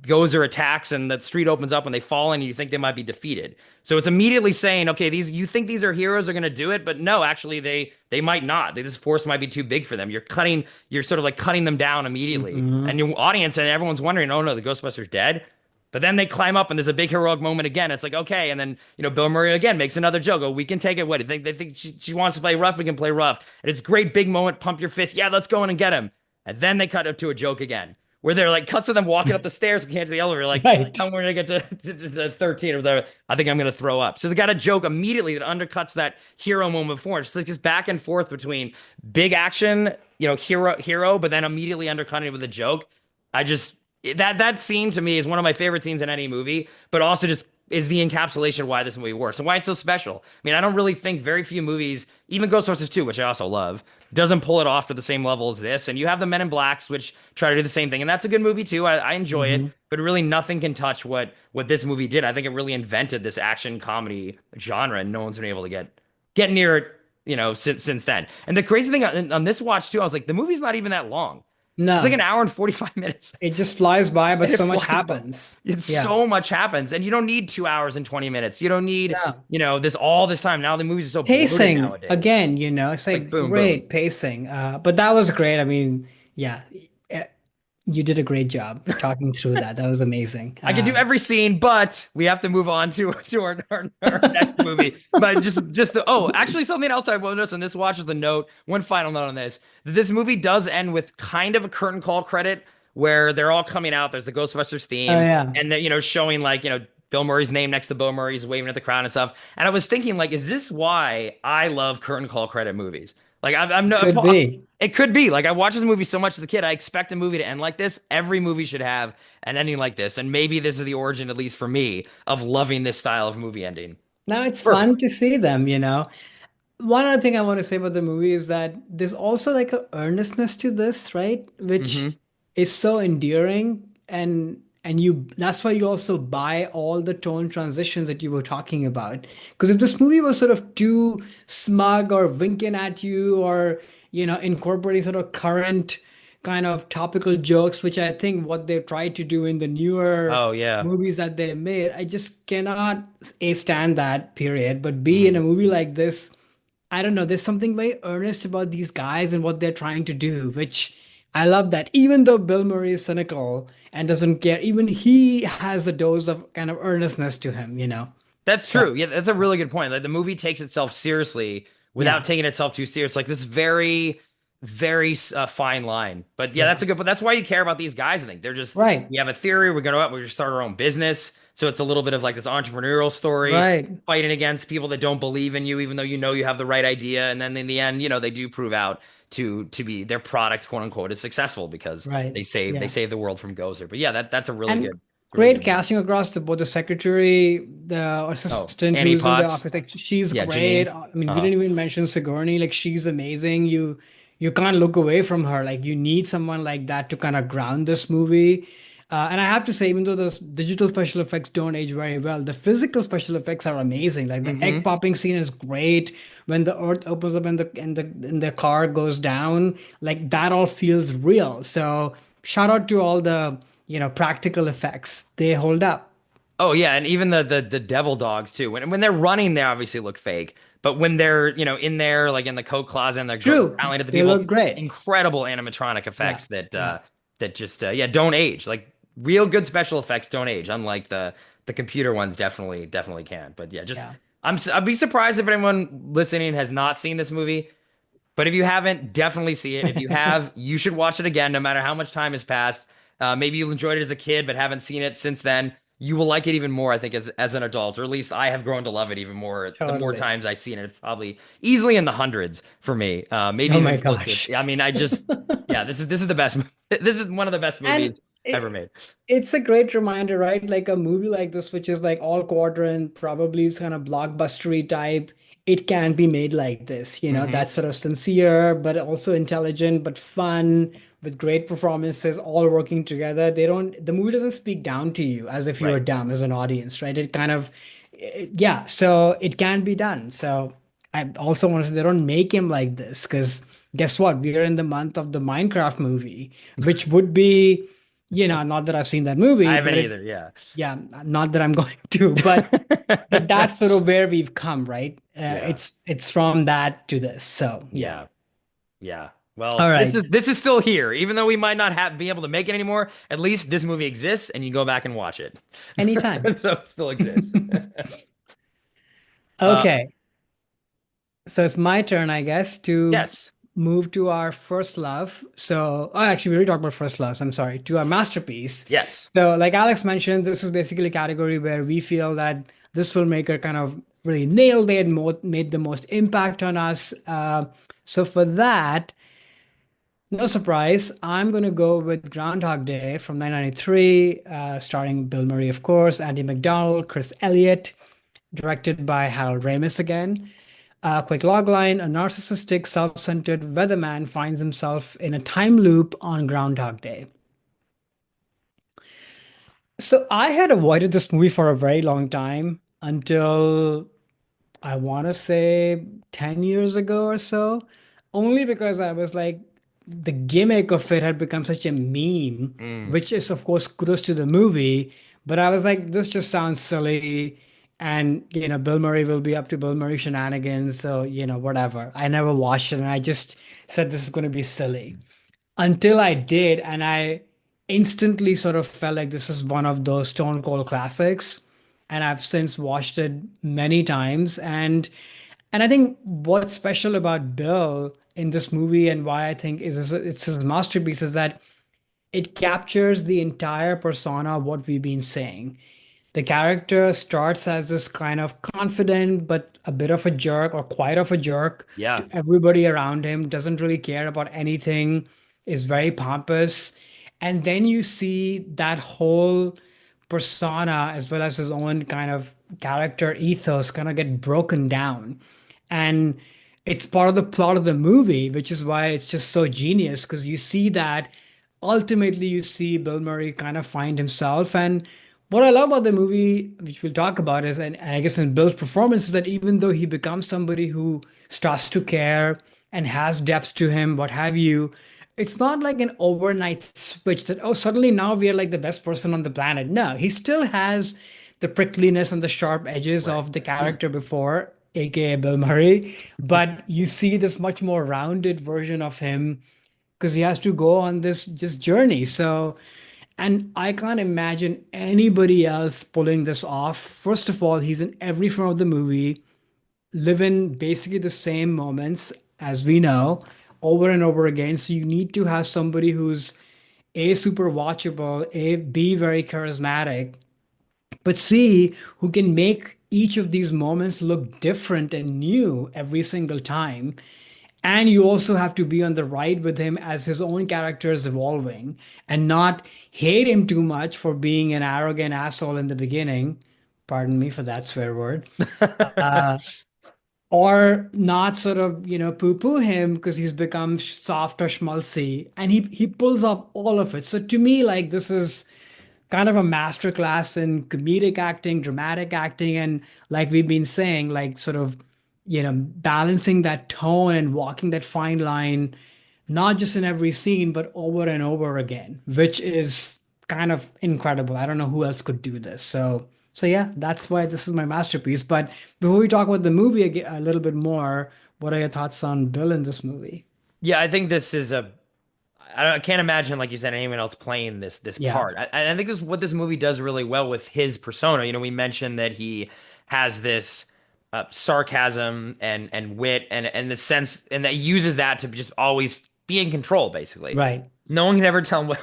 Gozer attacks, and the street opens up, and they fall in, and you think they might be defeated. So it's immediately saying, okay, you think these are heroes are going to do it, but no, actually, they might not. This force might be too big for them. You're sort of like cutting them down immediately, and Hmm. your audience and everyone's wondering, oh no, the Ghostbusters dead. But then they climb up and there's a big heroic moment again. It's like, okay. And then, Bill Murray again makes another joke. Oh, we can take it. What? They think she wants to play rough. We can play rough. And it's a great big moment. Pump your fist. Yeah, let's go in and get him. And then they cut up to a joke again where they're like cuts of them walking up the stairs and can't to the elevator. Like, Right. I'm going to get to 13 or whatever. I think I'm going to throw up. So they got a joke immediately that undercuts that hero moment before. It's like this back and forth between big action, hero, but then immediately undercutting it with a joke. I just that scene to me is one of my favorite scenes in any movie, but also just is the encapsulation of why this movie works and why it's so special. I mean, I don't really think very few movies, even Ghostbusters 2, which I also love, doesn't pull it off to the same level as this. And you have the Men in Blacks, which try to do the same thing, and that's a good movie too. I enjoy it, Hmm. but really nothing can touch what this movie did. I think it really invented this action comedy genre, and no one's been able to get near it, since then. And the crazy thing on this watch too, I was like, the movie's not even that long. It's like No, an hour and 45 minutes. it just flies by, but And it so much flies by. happens. It's Yeah. so much happens, and you don't need 2 hours and 20 minutes. You don't need, No. this time. Now the movies are so bloated Pacing, nowadays. again, it's Like like boom, boom. great pacing. But that was great. I mean, yeah, eh, you did a great job talking through that. That was amazing. I can do every scene, but we have to move on to our next movie. But actually, something else I will notice on this watch is the note. One final note on this: this movie does end with kind of a curtain call credit where they're all coming out. There's the Ghostbusters Oh theme, yeah. and then showing like Bill Murray's name next to Bill Murray's waving at the crowd and stuff. And I was thinking like, is this why I love curtain call credit movies? Like I'm no, Could be. it could be. Like I watched this movie so much as a kid, I expect a movie to end like this. Every movie should have an ending like this, and maybe this is the origin, at least for me, of loving this style of movie ending. Now it's Perfect. fun to see them, you know. One other thing I want to say about the movie is that there's also like a earnestness to this, right? Which Hmm. is so endearing and you that's why you also buy all the tone transitions that you were talking about. Because if this movie was sort of too smug or winking at you or, incorporating sort of current kind of topical jokes, which I think what they've tried to do in the newer Oh yeah. movies that they made, I just cannot A, stand that period, but B, in Hmm. a movie like this, I don't know. There's something very earnest about these guys and what they're trying to do, which I love that. Even though Bill Murray is cynical and doesn't care, even he has a dose of kind of earnestness to him, you know? That's So, true. Yeah, that's a really good point. Like the movie takes itself seriously yeah, without taking itself too serious. Like this very, very fine line. But yeah, yeah. that's a good. But that's why you care about these guys. I think they're just Right, we have a theory. We're gonna we just start our own business. So it's a little bit of like this entrepreneurial story, right, fighting against people that don't believe in you, even though you know you have the right idea. And then in the end, they do prove out to be their product, quote unquote, is successful because right. they Yeah. save the world from Gozer. But yeah, that's a And really great good movie. casting across the both the secretary, the Oh, assistant Annie who's in the Potts. office. Like she's Yeah, great. Janine. I mean, we Uh-huh. didn't even mention Sigourney. Like she's amazing. You can't look away from her. Like you need someone like that to kind of ground this movie. And I have to say, even though those digital special effects don't age very well, the physical special effects are amazing. Like the egg Hmm. popping scene is great. When the earth opens up and the car goes down, like that all feels real. So shout out to all the practical effects. They hold up. Oh yeah, and even the devil dogs too. When they're running, they obviously look fake. But when they're, in there, like in the coat closet and they're True. growling at the They people, look great. incredible animatronic Yeah. effects that Yeah. that just yeah, don't age. Like real good special effects don't age, unlike the computer ones definitely can. But yeah, just Yeah. I'd be surprised if anyone listening has not seen this movie. But if you haven't, definitely see it. If you have, you should watch it again, no matter how much time has passed. Maybe you enjoyed it as a kid, but haven't seen it since then. You will like it even more, I think, as an adult, or at least I have grown to love it even more. The more Totally. times I've seen it, it's probably easily in the hundreds for me. Maybe Oh even my closer. gosh. I mean, yeah, this is the best. This is one of the best And movies ever it, made. it's a great reminder, right? Like a movie like this, which is like all quadrant, probably is kind of blockbustery type. It can be made like this, Hmm. that's sort of sincere, but also intelligent, but fun, with great performances, all working together. The movie doesn't speak down to you as if you are Right. dumb as an audience, right? It kind of, yeah, so it can be done. So I also want to say they don't make him like this because guess what? We are in the month of the Minecraft movie, which would be, not that I've seen that I movie, haven't but either. Yeah. yeah, not that I'm going to, but that's sort of where we've come, right? Yeah. It's from that to this. So yeah. Yeah. Yeah. All Well, this right. is this is still here, even though we might not have be able to make it anymore. At least this movie exists, and you go back and watch it, Anytime. so it still exists. Uh, Okay. So it's my turn, I guess, to yes, move to our first love. So, oh, actually, we already talked about first loves. I'm sorry, to our masterpiece. yes. So, like Alex mentioned, this is basically a category where we feel that this filmmaker kind of really nailed it, made the most impact on us. So, for that, no surprise, I'm going to go with Groundhog Day from 1993, starring Bill Murray, of course, Andy McDowell, Chris Elliott, directed by Harold Ramis again. Quick logline: a narcissistic, self centered weatherman finds himself in a time loop on Groundhog Day. So I had avoided this movie for a very long time until I want to say 10 years ago or so, only because I was like, the gimmick of it had become such a meme, Mm. which is, of course, kudos to the movie. But I was like, this just sounds silly. And, Bill Murray will be up to Bill Murray shenanigans. So, whatever. I never watched it and I just said this is going to be silly until I did, and I instantly sort of felt like this is one of those Stone Cold classics. And I've since watched it many times. And I think what's special about Bill in this movie and why I think it's his masterpiece is that it captures the entire persona of what we've been saying. The character starts as this kind of confident but a bit of a jerk or quite of a jerk to Yeah. everybody around him, doesn't really care about anything, is very pompous. And then you see that whole persona as well as his own kind of character ethos kind of get broken down. And it's part of the plot of the movie, which is why it's just so genius because you see that ultimately you see Bill Murray kind of find himself. And what I love about the movie, which we'll talk about, is, and I guess in Bill's performance, is that even though he becomes somebody who starts to care and has depth to him, what have you, it's not like an overnight switch that, oh, suddenly now we are like the best person on the planet. No, he still has the prickliness and the sharp edges Right. of the character before, aka Bill Murray, but you see this much more rounded version of him because he has to go on this just journey. So, and I can't imagine anybody else pulling this off. First of all, he's in every frame of the movie, living basically the same moments as we know over and over again. So you need to have somebody who's A, super watchable, A, B, very charismatic, but C, who can make each of these moments look different and new every single time. And you also have to be on the ride with him as his own character is evolving and not hate him too much for being an arrogant asshole in the beginning. Pardon me for that swear word. Uh, or not sort of, poo-poo him because he's become soft or schmaltzy. And he pulls off all of it. So to me, like this is kind of a masterclass in comedic acting, dramatic acting, and like we've been saying, like sort of, balancing that tone and walking that fine line, not just in every scene, but over and over again, which is kind of incredible. I don't know who else could do this. So yeah, that's why this is my masterpiece. But before we talk about the movie a little bit more, what are your thoughts on Bill in this movie? Yeah, I think this is a I can't imagine, like you said, anyone else playing this Yeah, part. I think this is what this movie does really well with his persona. You know, we mentioned that he has this sarcasm and wit and the sense, and that he uses that to just always be in control, basically. right, No one can ever tell him what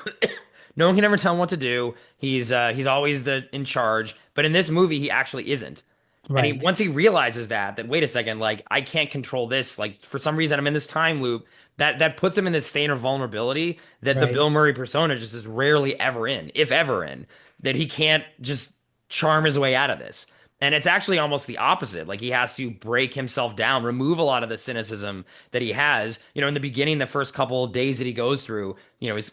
no one can ever tell him what to do. He's always the in charge. But in this movie, he actually isn't. And he right, once he realizes that wait a second, like I can't control this, like for some reason I'm in this time loop, that puts him in this state of vulnerability that the right, Bill Murray persona just is rarely ever in, if ever in, that he can't just charm his way out of this. And it's actually almost the opposite. Like he has to break himself down, remove a lot of the cynicism that he has. You know, in the beginning, the first couple of days that he goes through,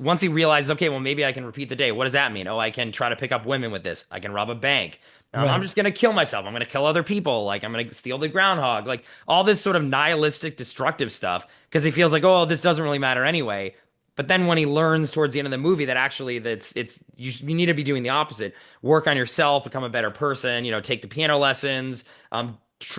once he realizes, okay, well, maybe I can repeat the day. What does that mean? Oh, I can try to pick up women with this. I can rob a bank. I'm right, just gonna kill myself. I'm gonna kill other people. Like I'm gonna steal the groundhog. Like all this sort of nihilistic, destructive stuff because he feels like, oh, this doesn't really matter anyway. But then when he learns towards the end of the movie that actually that's it's you need to be doing the opposite. Work on yourself, become a better person. Take the piano lessons.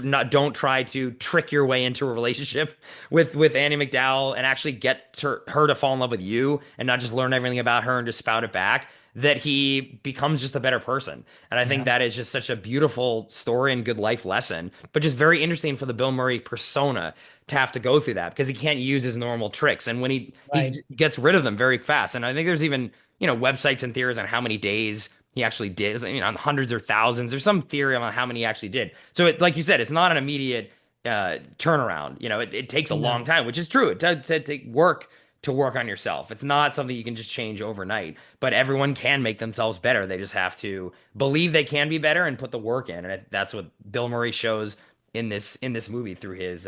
Not don't try to trick your way into a relationship with Annie McDowell and actually get her to fall in love with you and not just learn everything about her and just spout it back. That he becomes just a better person. And I think yeah, that is just such a beautiful story and good life lesson, but just very interesting for the Bill Murray persona to have to go through that because he can't use his normal tricks. And when he right. gets rid of them very fast. And I think there's even, websites and theories on how many days he actually did, on hundreds or thousands. There's some theory on how many he actually did. So like you said, it's not an immediate turnaround. It takes a long No, time, which is true. It does take work to work on yourself. It's not something you can just change overnight, but everyone can make themselves better. They just have to believe they can be better and put the work in. And that's what Bill Murray shows in this movie through his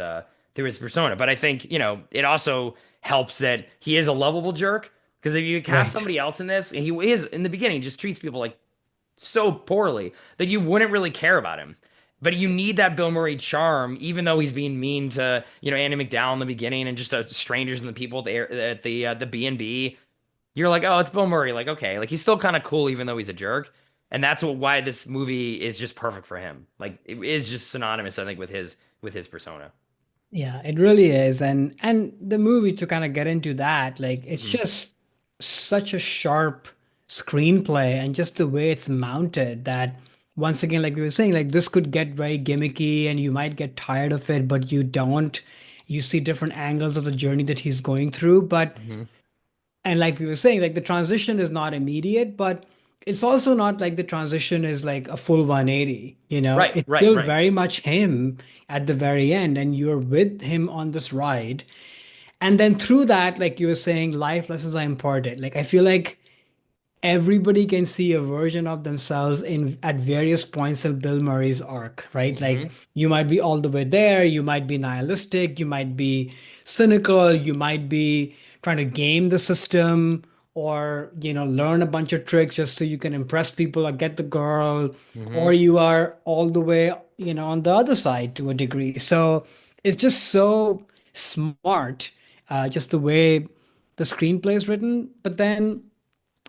persona. But I think, it also helps that he is a lovable jerk because if you cast right. somebody else in this, and he is in the beginning just treats people like so poorly that you wouldn't really care about him. But you need that Bill Murray charm, even though he's being mean to, Andy McDowell in the beginning and just strangers and the people at the B&B. You're like, oh, it's Bill Murray. Like, okay, like he's still kind of cool, even though he's a jerk. And that's why this movie is just perfect for him. Like, it is just synonymous, I think, with his persona. Yeah, it really is. And the movie to kind of get into that, like it's Hmm. just such a sharp screenplay and just the way it's mounted that once again, like we were saying, like this could get very gimmicky and you might get tired of it, but you don't. You see different angles of the journey that he's going through. But Hmm. and like we were saying, like the transition is not immediate, but it's also not like the transition is like a full 180, you know? Right, It's right, still right. very much him at the very end, and you're with him on this ride. And then through that, like you were saying, life lessons are imparted. Like I feel like everybody can see a version of themselves in at various points of Bill Murray's arc, right? Like Hmm. you might be all the way there, you might be nihilistic, you might be cynical, you might be trying to game the system or, learn a bunch of tricks just so you can impress people or get the girl, or Hmm. you are all the way, on the other side to a degree. So it's just so smart, just the way the screenplay is written. But then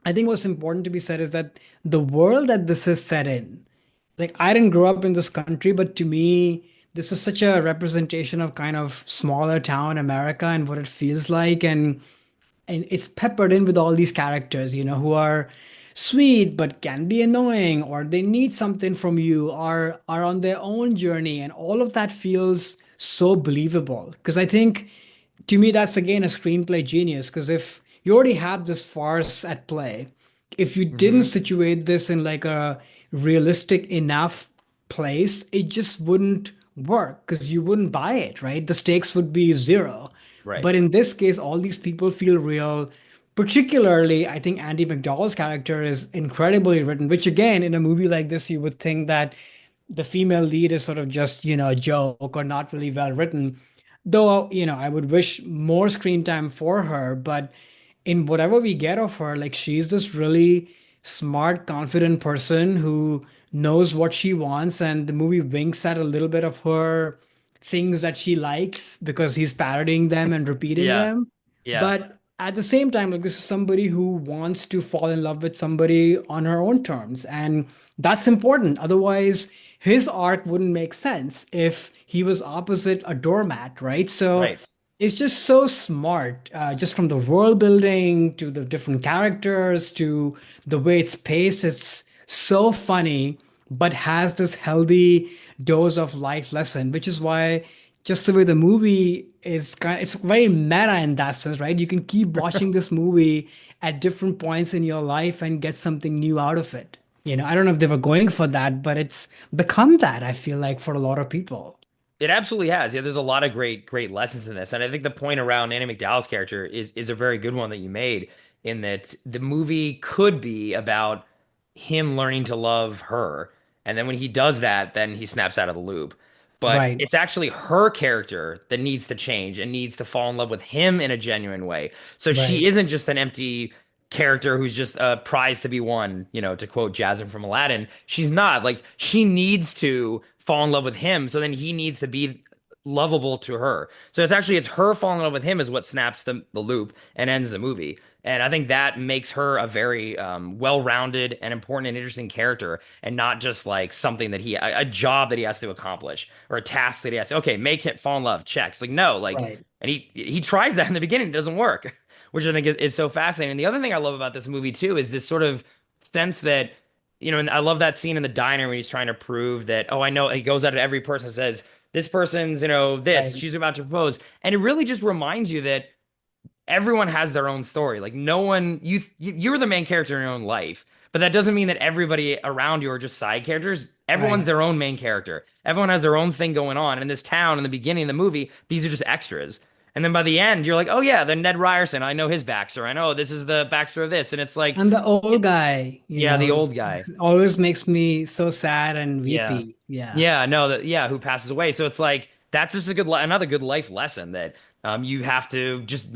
I think what's important to be said is that the world that this is set in, like I didn't grow up in this country, but to me, this is such a representation of kind of smaller town America and what it feels like. And it's peppered in with all these characters, who are sweet but can be annoying, or they need something from you, or are on their own journey, and all of that feels so believable. Because I think, to me, that's again a screenplay genius. Because if you already have this farce at play, if you didn't Hmm. situate this in like a realistic enough place, it just wouldn't work because you wouldn't buy it, right? The stakes would be zero. Right. But in this case, all these people feel real. Particularly, I think Andy McDowell's character is incredibly written, which again, in a movie like this, you would think that the female lead is sort of just, a joke or not really well written. Though, I would wish more screen time for her, but in whatever we get of her, like she's this really smart, confident person who knows what she wants, and the movie winks at a little bit of her things that she likes because he's parodying them and repeating Yeah. them. Yeah. But at the same time, like this is somebody who wants to fall in love with somebody on her own terms, and that's important. Otherwise, his arc wouldn't make sense if he was opposite a doormat, right? So Right. it's just so smart, just from the world building to the different characters to the way it's paced. It's so funny, but has this healthy dose of life lesson, which is why just the way the movie is it's very meta in that sense, right? You can keep watching this movie at different points in your life and get something new out of it. I don't know if they were going for that, but it's become that, I feel like, for a lot of people. It absolutely has. Yeah, there's a lot of great lessons in this. And I think the point around Annie McDowell's character is a very good one that you made, in that the movie could be about him learning to love her. And then when he does that, then he snaps out of the loop. But Right, it's actually her character that needs to change and needs to fall in love with him in a genuine way. So she right, isn't just an empty character who's just a prize to be won, to quote Jasmine from Aladdin. She's not. Like, she needs to fall in love with him, so then he needs to be lovable to her. So it's her falling in love with him is what snaps the loop and ends the movie. And I think that makes her a very well-rounded and important and interesting character, and not just like something that a job that he has to accomplish, or a task that he has to, okay, make him fall in love. Check. It's like, no, like, right. and he tries that in the beginning, it doesn't work, which I think is so fascinating. And the other thing I love about this movie too is this sort of sense that, and I love that scene in the diner when he's trying to prove that, oh, I know, he goes out to every person and says, this person's, this, Right. she's about to propose. And it really just reminds you that everyone has their own story. Like, no one, you're the main character in your own life, but that doesn't mean that everybody around you are just side characters. Everyone's Right. their own main character. Everyone has their own thing going on. And in this town, in the beginning of the movie, these are just extras. And then by the end, you're like, oh yeah, then Ned Ryerson, I know his backstory. I know this is the backstory of this. And it's like, And the old guy, yeah, the old guy. always makes me so sad and Yeah. weepy. Yeah. Yeah, no, who passes away. So it's like that's just another good life lesson that you have to just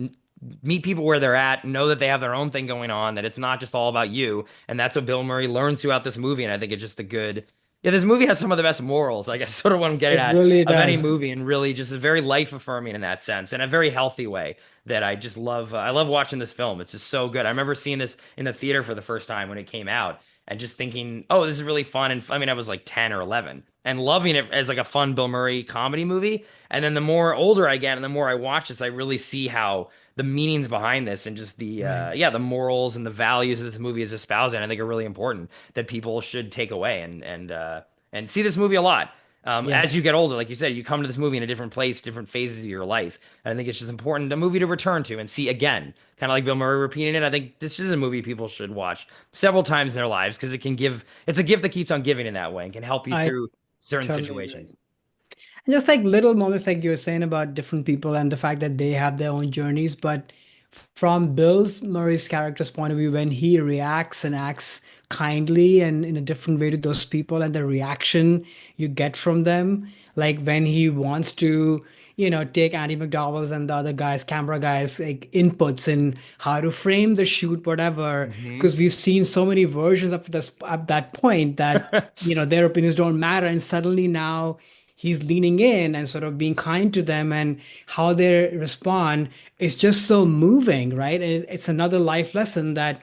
meet people where they're at, know that they have their own thing going on, that it's not just all about you. And that's what Bill Murray learns throughout this movie. And I think it's just a good, yeah, this movie has some of the best morals, I guess, sort of what I'm getting It at, really of any does. movie, and really just is very life affirming in that sense, in a very healthy way that I just love. I love watching this film. It's just so good. I remember seeing this in the theater for the first time when it came out, and just thinking, oh, this is really fun. And I mean, I was like 10 or 11 and loving it as like a fun Bill Murray comedy movie. And then the more older I get and the more I watch this, I really see how the meanings behind this, and just Right. the morals and the values that this movie is espousing, I think are really important, that people should take away and see this movie a lot. Yeah. As you get older, like you said, you come to this movie in a different place, different phases of your life. And I think it's just important a movie to return to and see again. Kind of like Bill Murray repeating it. I think this is a movie people should watch several times in their lives because it's a gift that keeps on giving in that way and can help you I through certain totally situations. agree. And just like little moments, like you were saying about different people and the fact that they have their own journeys. But from Bill's Murray's character's point of view, when he reacts and acts kindly and in a different way to those people, and the reaction you get from them, like when he wants to, take Andy McDowell's and the other guys, camera guys, like inputs in how to frame the shoot, whatever, Hmm. because we've seen so many versions up to this at that point that their opinions don't matter, and suddenly now he's leaning in and sort of being kind to them, and how they respond is just so moving, right? And it's another life lesson that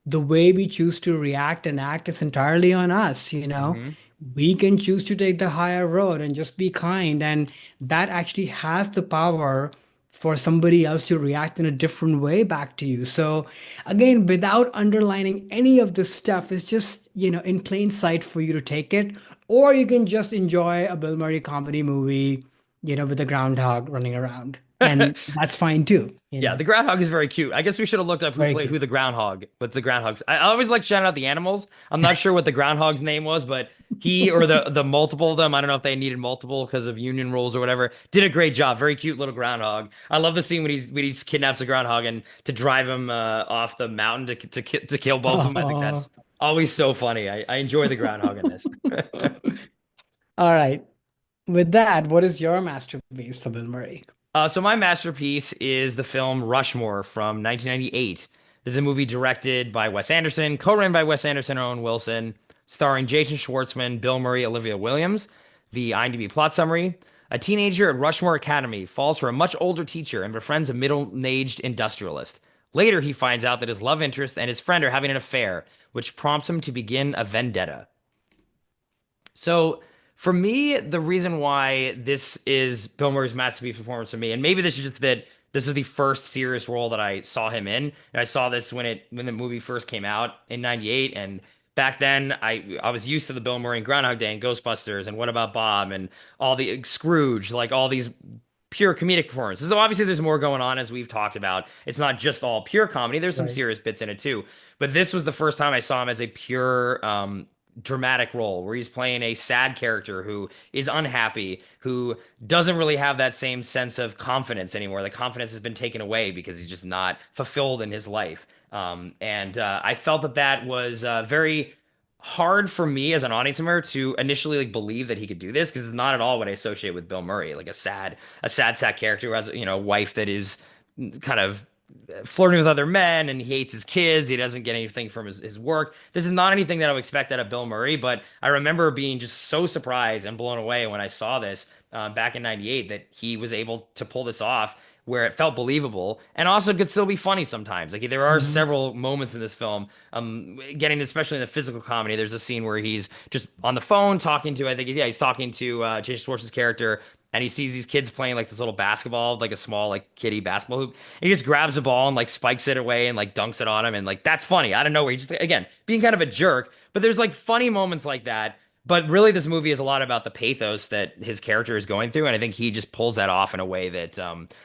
the way we choose to react and act is entirely on us. Hmm. We can choose to take the higher road and just be kind, and that actually has the power for somebody else to react in a different way back to you. So again, without underlining any of this stuff, it's just, in plain sight for you to take it, or you can just enjoy a Bill Murray comedy movie, with the groundhog running around. And that's fine too. Yeah, the groundhog is very cute. I guess we should have looked up who Very played cute. who the groundhog, but the groundhogs. I always like shouting out the animals. I'm not sure what the groundhog's name was, but he or the multiple of them, I don't know if they needed multiple because of union rules or whatever, did a great job. Very cute little groundhog. I love the scene when he kidnaps a groundhog and to drive him off the mountain to kill both of them. I think Oh, that's always so funny. I enjoy the groundhog in this. all right. With that, what is your masterpiece for Bill Murray? So my masterpiece is the film Rushmore from 1998. This is a movie directed by Wes Anderson, co-written by Wes Anderson and Owen Wilson, starring Jason Schwartzman, Bill Murray, Olivia Williams. The IMDb plot summary: a teenager at Rushmore Academy falls for a much older teacher and befriends a middle-aged industrialist. Later, he finds out that his love interest and his friend are having an affair, which prompts him to begin a vendetta. So for me, the reason why this is Bill Murray's masterpiece performance to me, and maybe this is just that this is the first serious role that I saw him in. And I saw this when the movie first came out in '98, and back then I was used to the Bill Murray and Groundhog Day and Ghostbusters and What About Bob and all the Scrooge, like all these pure comedic performances. Though obviously there's more going on as we've talked about. It's not just all pure comedy. There's some Right. serious bits in it too. But this was the first time I saw him as a pure dramatic role where he's playing a sad character who is unhappy, who doesn't really have that same sense of confidence anymore. The confidence has been taken away because he's just not fulfilled in his life. And I felt that that was very hard for me as an audience member to initially like believe that he could do this because it's not at all what I associate with Bill Murray, like a sad character who has a wife that is kind of flirting with other men and he hates his kids. He doesn't get anything from his work. This is not anything that I would expect out of Bill Murray, but I remember being just so surprised and blown away when I saw this back in '98 that he was able to pull this off where it felt believable and also could still be funny sometimes. Like there are Hmm. several moments in this film, getting especially in the physical comedy. There's a scene where he's just on the phone talking to, I think, yeah, he's talking to Jason Schwartz's character, and he sees these kids playing like this little basketball, like a small like kiddie basketball hoop. And he just grabs the ball and like spikes it away and like dunks it on him, and like that's funny. I don't know where he just again being kind of a jerk, but there's like funny moments like that. But really, this movie is a lot about the pathos that his character is going through, and I think he just pulls that off in a way that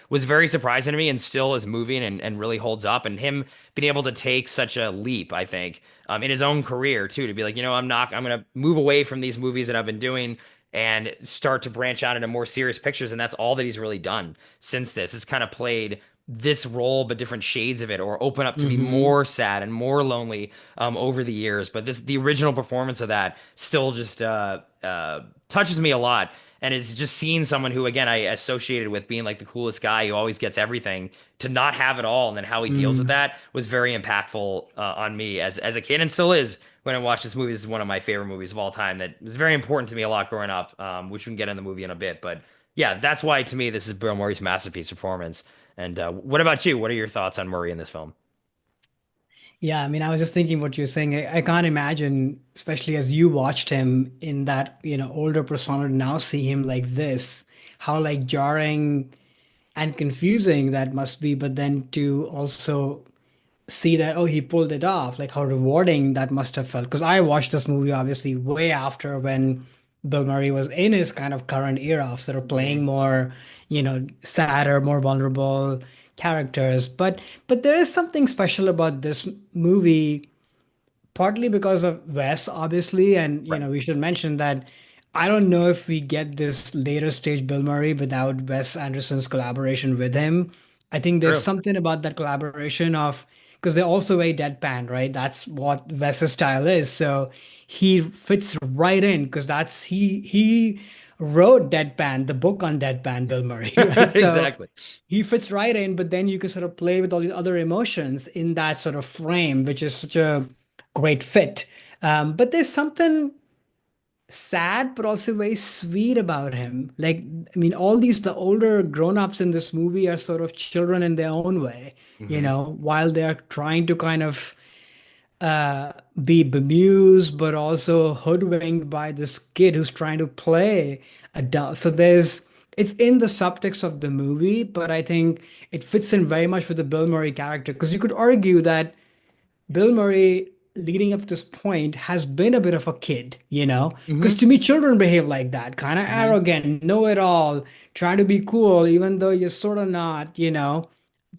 was very surprising to me, and still is moving and really holds up. And him being able to take such a leap, I think, in his own career too, to be like, I'm gonna move away from these movies that I've been doing and start to branch out into more serious pictures. And that's all that he's really done since this. It's kind of played this role, but different shades of it, or open up to be Hmm. more sad and more lonely over the years. But the original performance of that still just touches me a lot. And it's just seeing someone who, again, I associated with being like the coolest guy who always gets everything to not have it all. And then how he deals with Mm. that was very impactful on me as a kid and still is when I watch this movie. This is one of my favorite movies of all time that was very important to me a lot growing up, which we can get in the movie in a bit. But yeah, that's why to me this is Bill Murray's masterpiece performance. And what about you? What are your thoughts on Murray in this film? Yeah, I mean, I was just thinking what you're saying. I can't imagine, especially as you watched him in that, older persona, to now see him like this, how like jarring and confusing that must be, but then to also see that, oh, he pulled it off, like how rewarding that must have felt. Because I watched this movie obviously way after when Bill Murray was in his kind of current era of sort of playing Hmm. more, sadder, more vulnerable characters. But there is something special about this movie, partly because of Wes, obviously, and Right. we should mention that I don't know if we get this later stage Bill Murray without Wes Anderson's collaboration with him. I think there's True. something about that collaboration of because they're also very deadpan, right? That's what Wes's style is. So he fits right in because he wrote Deadpan, the book on Deadpan, Bill Murray, right? So Exactly. he fits right in, but then you can sort of play with all these other emotions in that sort of frame, which is such a great fit. But there's something sad, but also very sweet about him. Like, I mean, the older grown-ups in this movie are sort of children in their own way, Hmm. while they're trying to kind of uh, be bemused, but also hoodwinked by this kid who's trying to play adult. So it's in the subtext of the movie, but I think it fits in very much with the Bill Murray character because you could argue that Bill Murray, leading up to this point, has been a bit of a kid, Because Hmm. to me, children behave like that, kind of Hmm. arrogant, know it all, trying to be cool, even though you're sort of not.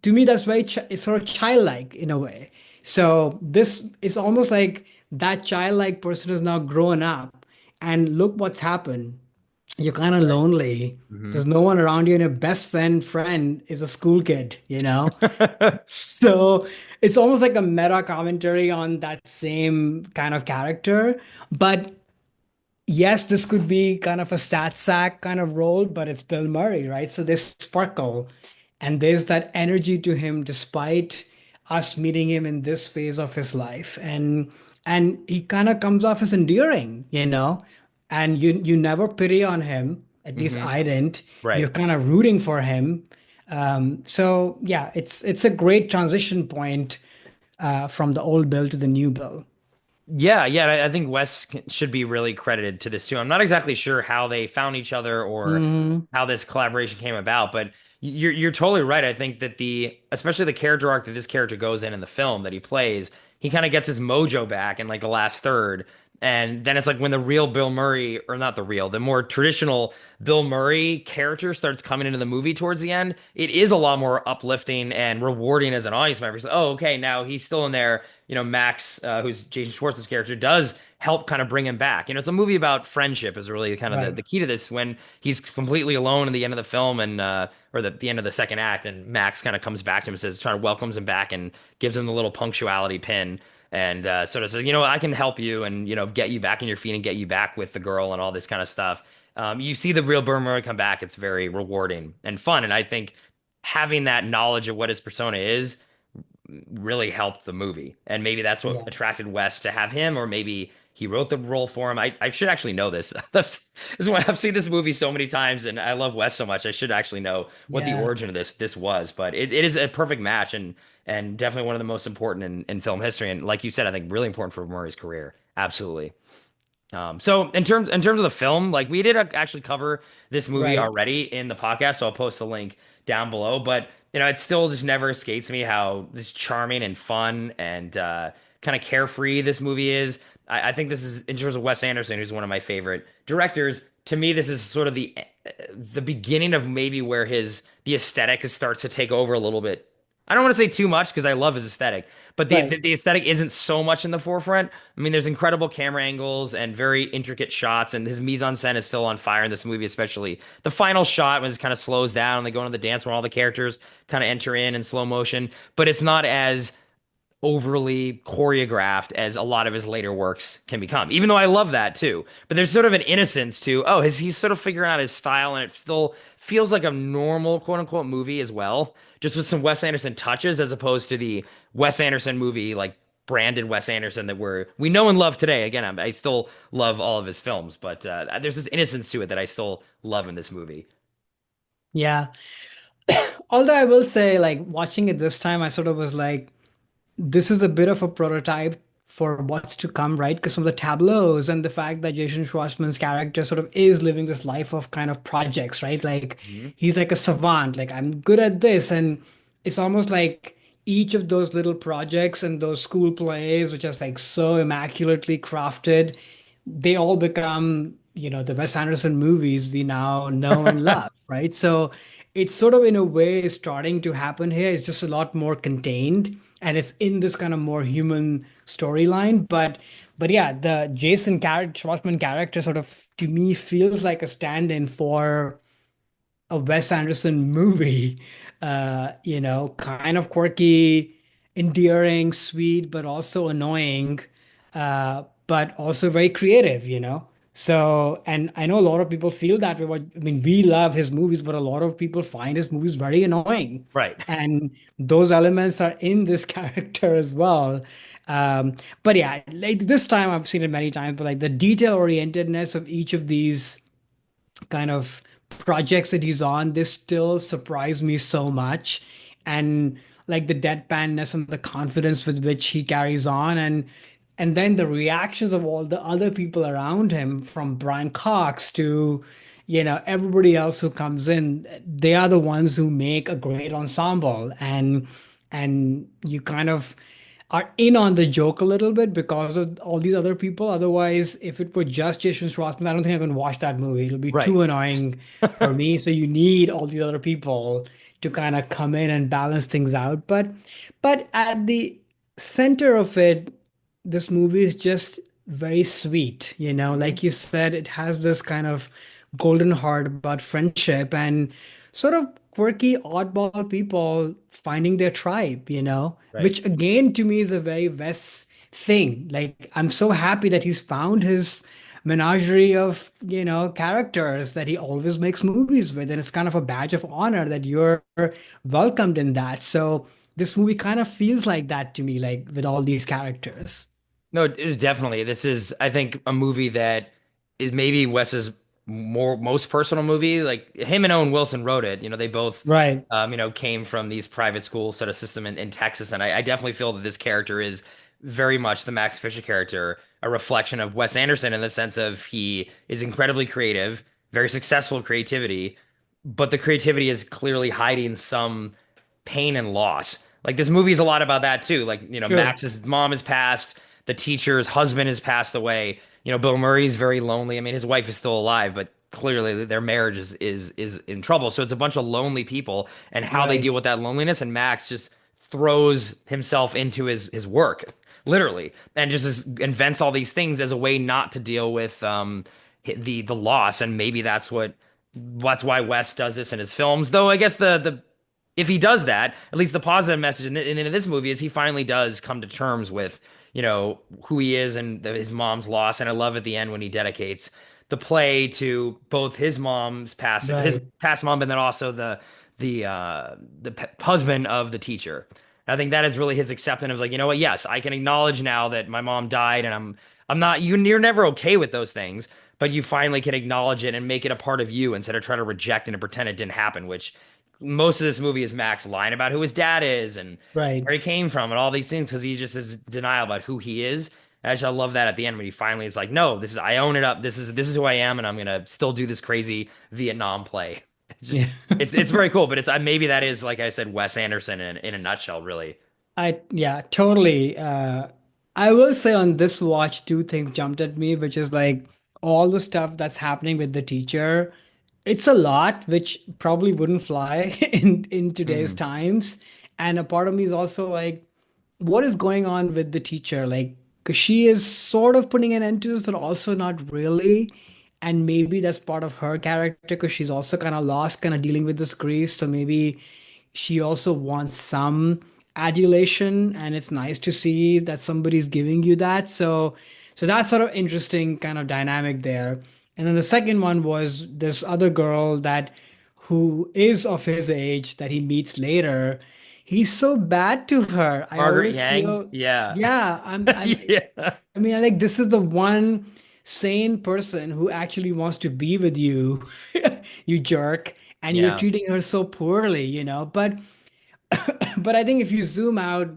To me, that's it's sort of childlike in a way. So this is almost like that childlike person is now grown up, and look what's happened. You're kind of Right. lonely. Hmm. There's no one around you, and your best friend is a school kid. So it's almost like a meta commentary on that same kind of character. But yes, this could be kind of a stat sack kind of role, but it's Bill Murray, right? So there's sparkle and there's that energy to him despite us meeting him in this phase of his life. And he kind of comes off as endearing. And you never pity on him. At least Hmm. I didn't. You're Right. kind of rooting for him. So yeah, it's a great transition point from the old Bill to the new Bill. Yeah, yeah, I think should be really credited to this too. I'm not exactly sure how they found each other or Hmm. how this collaboration came about, but you're totally right. I think that the especially the character arc that this character goes in the film that he plays, he kind of gets his mojo back in like the last third. And then it's like when the real Bill Murray, or not the real, the more traditional Bill Murray character starts coming into the movie towards the end, it is a lot more uplifting and rewarding as an audience member. So, oh, okay, now he's still in there. Max, who's Jason Schwartzman's character, does help kind of bring him back. It's a movie about friendship is really kind of the Right. key to this when he's completely alone at the end of the film and or the end of the second act, and Max kind of comes back to him and says, trying to welcomes him back and gives him the little punctuality pin and sort of says, I can help you and get you back in your feet and get you back with the girl and all this kind of stuff. You see the real Bill Murray come back. It's very rewarding and fun, and I think having that knowledge of what his persona is really helped the movie. And maybe that's what Yeah. attracted Wes to have him, or maybe he wrote the role for him. I should actually know this. This is why I've seen this movie so many times and I love Wes so much. I should actually know what the Yeah. origin of this was. But it is a perfect match and definitely one of the most important in film history. And like you said, I think really important for Murray's career. Absolutely. So in terms of the film, like we did actually cover this movie Right. already in the podcast, so I'll post a link down below. But it still just never escapes me how this charming and fun and kind of carefree this movie is. I think this is in terms of Wes Anderson, who's one of my favorite directors. To me, this is sort of the beginning of maybe where the aesthetic starts to take over a little bit. I don't want to say too much because I love his aesthetic, but the, the Right. the aesthetic isn't so much in the forefront. I mean, there's incredible camera angles and very intricate shots, and his mise en scène is still on fire in this movie, especially the final shot when it kind of slows down and they go into the dance where all the characters kind of enter in slow motion, but it's not as overly choreographed as a lot of his later works can become. Even though I love that too, but there's sort of an innocence to he's sort of figuring out his style, and it still feels like a normal quote unquote movie as well, just with some Wes Anderson touches as opposed to the Wes Anderson movie like branded Wes Anderson that we know and love today. Again, I still love all of his films, but there's this innocence to it that I still love in this movie. Yeah. Although I will say, like, watching it this time, I sort of was like, this is a bit of a prototype for what's to come, right? Because from the tableaus and the fact that Jason Schwartzman's character sort of is living this life of kind of projects, right? Like Mhm. he's like a savant, like I'm good at this. And it's almost like each of those little projects and those school plays, which are like so immaculately crafted, they all become, the Wes Anderson movies we now know and love, right? So it's sort of in a way starting to happen here. It's just a lot more contained and it's in this kind of more human storyline. But yeah, the Jason Schwartzman character sort of to me feels like a stand-in for a Wes Anderson movie. Kind of quirky, endearing, sweet, but also annoying, but also very creative. So, and I know a lot of people feel that way. I mean, we love his movies, but a lot of people find his movies very annoying. Right. And those elements are in this character as well. Um, but yeah, like this time I've seen it many times, but like the detail orientedness of each of these kind of projects that he's on, they still surprise me so much. And like the deadpanness and the confidence with which he carries on and then the reactions of all the other people around him, from Brian Cox to everybody else who comes in, they are the ones who make a great ensemble. And you kind of are in on the joke a little bit because of all these other people. Otherwise, if it were just Jason Schwartzman, I don't think I can watch that movie. It'll be Right. too annoying for me. So you need all these other people to kind of come in and balance things out. But at the center of it, this movie is just very sweet. Mhm. Like you said, it has this kind of golden heart about friendship and sort of quirky, oddball people finding their tribe, Right. which again to me is a very Wes thing. Like I'm so happy that he's found his menagerie of, characters that he always makes movies with. And it's kind of a badge of honor that you're welcomed in that. So this movie kind of feels like that to me, like with all these characters. No, definitely. This is, I think, a movie that is maybe Wes's most personal movie. Like him and Owen Wilson wrote it. They both, Right, came from these private school sort of system in Texas, and I definitely feel that this character is very much the Max Fisher character, a reflection of Wes Anderson in the sense of he is incredibly creative, very successful creativity, but the creativity is clearly hiding some pain and loss. Like this movie is a lot about that too. Like, sure. Max's mom has passed, the teacher's husband has passed away. Bill Murray's very lonely. I mean, his wife is still alive, but clearly their marriage is in trouble. So it's a bunch of lonely people and how they Right. deal with that loneliness. And Max just throws himself into his work, literally, and invents all these things as a way not to deal with the loss. And maybe that's why Wes does this in his films. Though I guess the if he does that, at least the positive message in this movie is he finally does come to terms with, who he is and his mom's loss. And I love at the end when he dedicates the play to both his Right. past mom, and then also the husband of the teacher. And I think that is really his acceptance of like, you know what? Yes, I can acknowledge now that my mom died, and I'm not you're never okay with those things, but you finally can acknowledge it and make it a part of you instead of trying to reject it and pretend it didn't happen, which most of this movie is Max lying about who his dad is and Right. where he came from and all these things because he just is denial about who he is. And I love that at the end when he finally is like, no, I own it up. This is who I am, and I'm gonna still do this crazy Vietnam play. It's just Yeah. it's very cool, but it's maybe that is like I said, Wes Anderson in a nutshell, really. Yeah, totally. I will say on this watch, two things jumped at me, which is like all the stuff that's happening with the teacher. It's a lot, which probably wouldn't fly in today's Hmm. times. And a part of me is also like, what is going on with the teacher? Like, because she is sort of putting an end to this, but also not really. And maybe that's part of her character because she's also kind of lost, kind of dealing with this grief. So maybe she also wants some adulation, and it's nice to see that somebody's giving you that. So that's sort of interesting kind of dynamic there. And then the second one was this other girl that who is of his age that he meets later. He's so bad to her. I Margaret always Yang, feel, yeah. yeah, Yeah. I mean, I like this is the one sane person who actually wants to be with you, you jerk, and you're Yeah. treating her so poorly. But I think if you zoom out,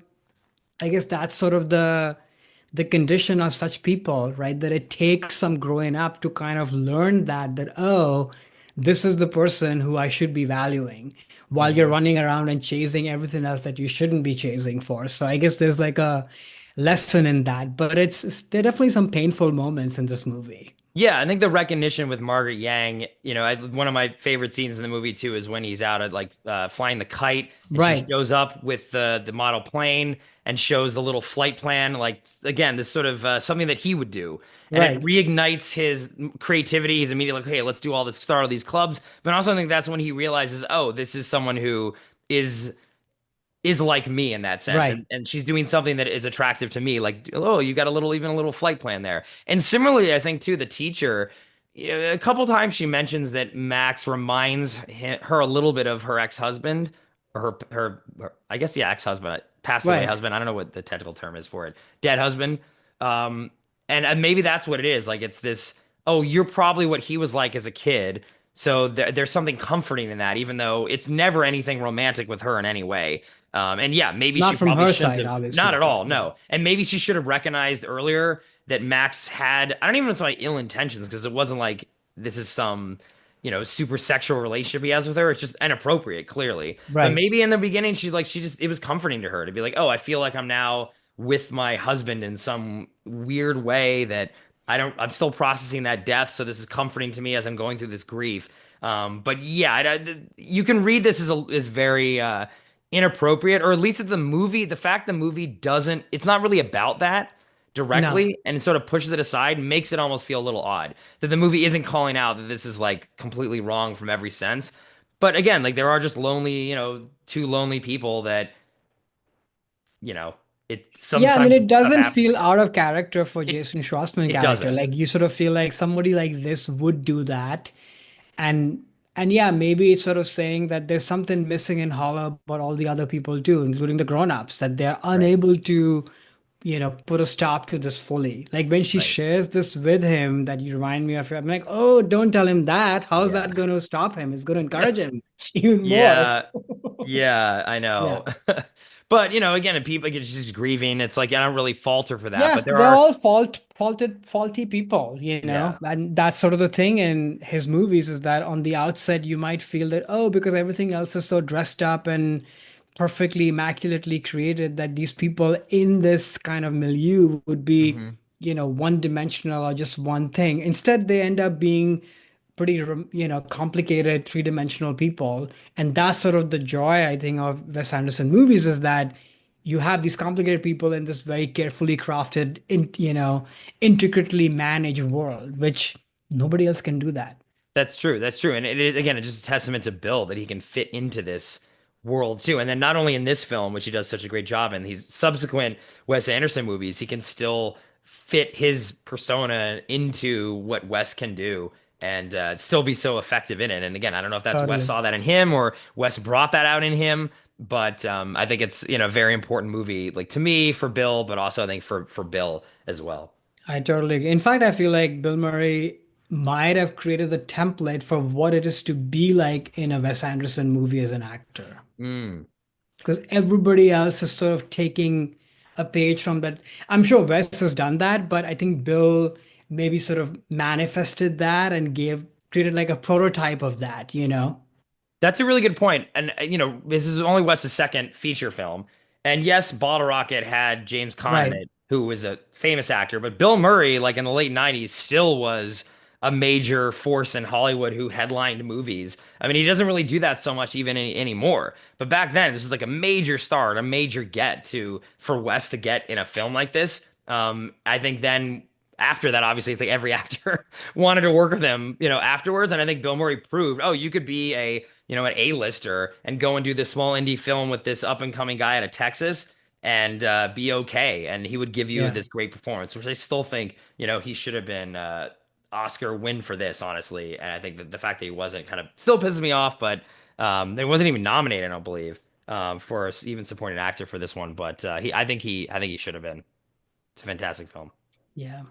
I guess that's sort of the condition of such people, right? That it takes some growing up to kind of learn that oh, this is the person who I should be valuing while you're Mhm. running around and chasing everything else that you shouldn't be chasing for. So I guess there's like a lesson in that, but there are definitely some painful moments in this movie. Yeah, I think the recognition with Margaret Yang, one of my favorite scenes in the movie too is when he's out at like flying the kite and she Right, shows up with the model plane and shows the little flight plan, like again, this sort of something that he would do. And it right, reignites his creativity. He's immediately like, okay, let's do all this, start all these clubs. But also I think that's when he realizes, oh, this is someone who is is like me in that sense, right. and she's doing something that is attractive to me, like, oh, you got a little, even a little flight plan there. And similarly, I think too, the teacher, a couple times she mentions that Max reminds her a little bit of her ex-husband, or her I guess, yeah, ex-husband, passed away Right. husband, I don't know what the technical term is for it, dead husband. um and maybe that's what it is, like it's this, oh, you're probably what he was like as a kid. So there's something comforting in that, even though it's never anything romantic with her in any way. And yeah, maybe she Not from probably her shouldn't side, have, not at obviously. all, no. And maybe she should have recognized earlier that Max had, I don't even know if it's like ill intentions, because it wasn't like this is some, super sexual relationship he has with her. It's just inappropriate, clearly. But Right. maybe in the beginning, she just, it was comforting to her to be like, oh, I feel like I'm now with my husband in some weird way that I'm still processing that death. So this is comforting to me as I'm going through this grief. But yeah, you can read this as very, inappropriate, or at least that the fact the movie doesn't, it's not really about that No. directly, and it sort of pushes it aside, makes it almost feel a little odd that the movie isn't calling out that this is like completely wrong from every sense. But again, like there are just lonely, two lonely people that, you know, it Yeah, I mean, sometimes it stuff doesn't happens. feel out of character for It Jason Schwartzman it character. doesn't. Like you sort of feel like somebody like this would do that. And and yeah, maybe it's sort of saying that there's something missing in Hollow, but all the other people do, including the grown-ups, that they're Right. unable to, put a stop to this fully. Like when she Right. shares this with him, that you remind me of it, I'm like, oh, don't tell him that. How's Yeah. that going to stop him? It's going to encourage him even more. Yeah. Yeah, I Yeah. know. But, again, if people get just grieving, it's like I don't really falter for that. Yeah, But there they're are, all faulty people, yeah. and that's sort of the thing in his movies is that on the outset you might feel that, oh, because everything else is so dressed up and perfectly immaculately created, that these people in this kind of milieu would be, Hmm. one dimensional or just one thing. Instead, they end up being pretty, complicated three-dimensional people. And that's sort of the joy, I think, of Wes Anderson movies is that you have these complicated people in this very carefully crafted, intricately managed world, which nobody else can do that. That's true. That's true. And again, it's just a testament to Bill that he can fit into this world too. And then not only in this film, which he does such a great job in, these subsequent Wes Anderson movies, he can still fit his persona into what Wes can do and still be so effective in it. And again, I don't know if that's Wes Totally. saw that in him or Wes brought that out in him, but I think it's, a very important movie, like to me for Bill, but also I think for Bill as well. I totally agree. In fact, I feel like Bill Murray might have created the template for what it is to be like in a Wes Anderson movie as an actor. Mm. Because everybody else is sort of taking a page from that. I'm sure Wes has done that, but I think Bill maybe sort of manifested that and created like a prototype of that. That's a really good point. And, this is only Wes's second feature film. And yes, Bottle Rocket had James Caan in Right. it, who was a famous actor, but Bill Murray, like in the late 90s, still was a major force in Hollywood who headlined movies. I mean, he doesn't really do that so much even anymore. But back then, this was like a major start, a major get to for Wes to get in a film like this. I think then after that, obviously, it's like every actor wanted to work with him, afterwards. And I think Bill Murray proved, oh, you could be an A-lister and go and do this small indie film with this up and coming guy out of Texas and be okay. And he would give you Yeah. this great performance, which I still think, he should have been Oscar win for this, honestly. And I think that the fact that he wasn't kind of still pisses me off, but it wasn't even nominated, I don't believe, for even supporting actor for this one. But I think he should have been. It's a fantastic film. Yeah.